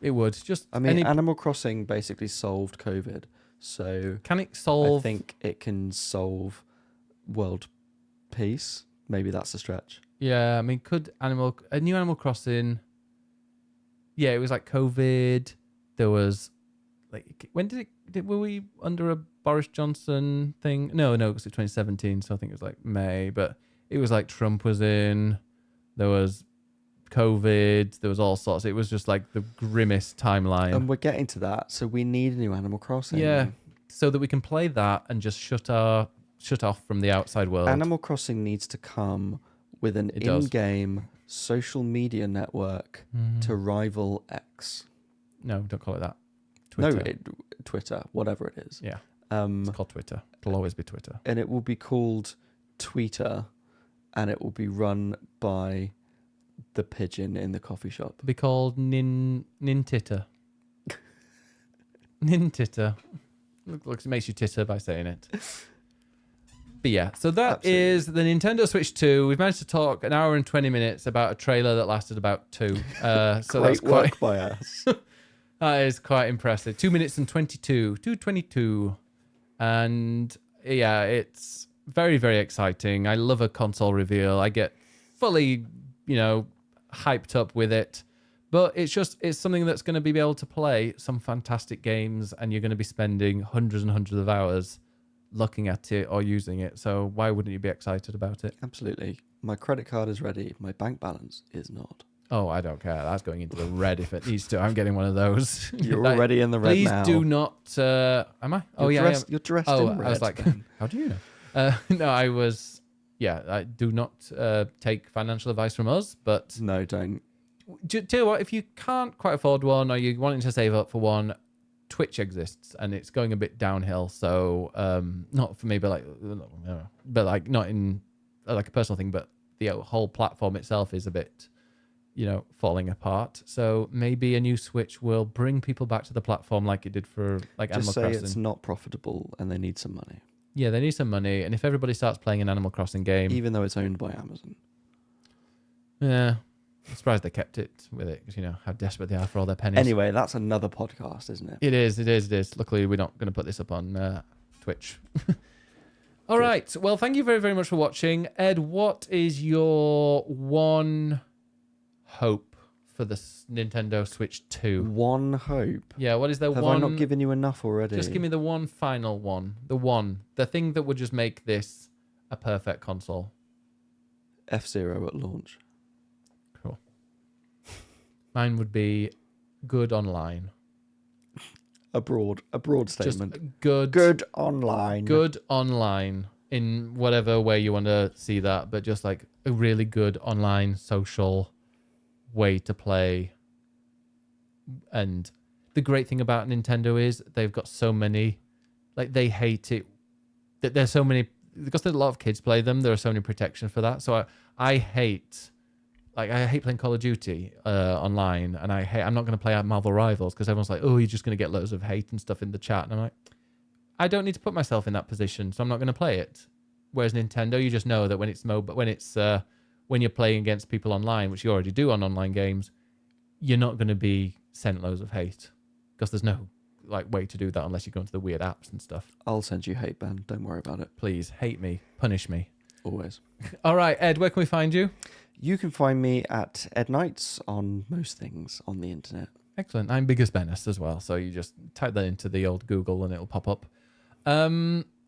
it would. Animal Crossing basically solved COVID. So can it solve? I think it can solve world peace. Maybe that's a stretch. Yeah, I mean, could a new Animal Crossing? Yeah, it was like COVID. There was like, when were we under a Boris Johnson thing? No, it was 2017. So I think it was like May. But it was like Trump was in. There was COVID, there was all sorts. It was just like the grimmest timeline. And we're getting to that, so we need a new Animal Crossing. Yeah, so that we can play that and just shut off from the outside world. Animal Crossing needs to come with an in-game social media network to rival X. No, don't call it that. Twitter. No, Twitter, whatever it is. Yeah, it's called Twitter. It'll always be Twitter. And it will be called Tweeter, and it will be run by the pigeon in the coffee shop. It'll be called Nintitter. Nintitter. Looks, it makes you titter by saying it. But yeah, so that is the Nintendo Switch 2. We've managed to talk an hour and 20 minutes about a trailer that lasted about 2. So Great work by us. That is quite impressive. 2 minutes and 22. 2:22. And yeah, it's very, very exciting. I love a console reveal. I get fully, hyped up with it. But it's something that's going to be able to play some fantastic games, and you're going to be spending hundreds and hundreds of hours looking at it or using it. So why wouldn't you be excited about it? Absolutely. My credit card is ready. My bank balance is not. Oh, I don't care. That's going into the red if it needs to. I'm getting one of those. You're already in the red now. Please do not. Am I? Oh, You're yeah. dressed, you're dressed Oh, in red. I was like, Ben. how do you know? No, I was. Yeah, I do not take financial advice from us, but No, don't. tell you what, if you can't quite afford one or you're wanting to save up for one, Twitch exists and it's going a bit downhill. So not for me, but like not in like a personal thing, but the whole platform itself is a bit, falling apart. So maybe a new Switch will bring people back to the platform like it did for like Just Animal say Crossing. it's not profitable and they need some money. Yeah, they need some money, and if everybody starts playing an Animal Crossing game, Even though it's owned by Amazon. yeah, I'm surprised they kept it with it because how desperate they are for all their pennies. Anyway, that's another podcast, isn't it? It is. Luckily, we're not going to put this up on Twitch. All right. Well, thank you very, very much for watching. Ed, what is your one hope for the Nintendo Switch 2? One hope. Yeah, what is the Have one? I not given you enough already? Just give me the one final one. The thing that would just make this a perfect console. F-Zero at launch. Cool. Mine would be good online. A broad statement. Just good. Good online. Good online in whatever way you want to see that, but just like a really good online social way to play. And the great thing about Nintendo is they've got so many, like they hate it that there's so many, because there's a lot of kids play them. There are so many protections for that. So I hate playing Call of Duty online, and I'm not going to play Marvel Rivals because everyone's like, oh, you're just going to get loads of hate and stuff in the chat. And I'm like, I don't need to put myself in that position, so I'm not going to play it. Whereas Nintendo, you just know that when when you're playing against people online, which you already do on online games, you're not going to be sent loads of hate because there's no way to do that unless you go into the weird apps and stuff. I'll send you hate, Ben. Don't worry about it. Please hate me, punish me. Always. All right, Ed, where can we find you? You can find me at Ed Nights on most things on the internet. Excellent. I'm Biggest Bennis as well, so you just type that into the old Google and it'll pop up.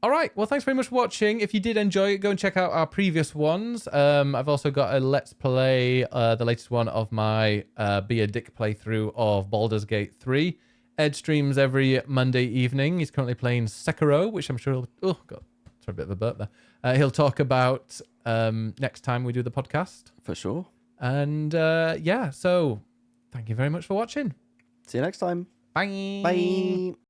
All right. Well, thanks very much for watching. If you did enjoy it, go and check out our previous ones. I've also got a Let's Play, the latest one of my Be a Dick playthrough of Baldur's Gate 3. Ed streams every Monday evening. He's currently playing Sekiro, which I'm sure he'll... Oh, God. Sorry, a bit of a burp there. He'll talk about next time we do the podcast. For sure. And so thank you very much for watching. See you next time. Bye. Bye.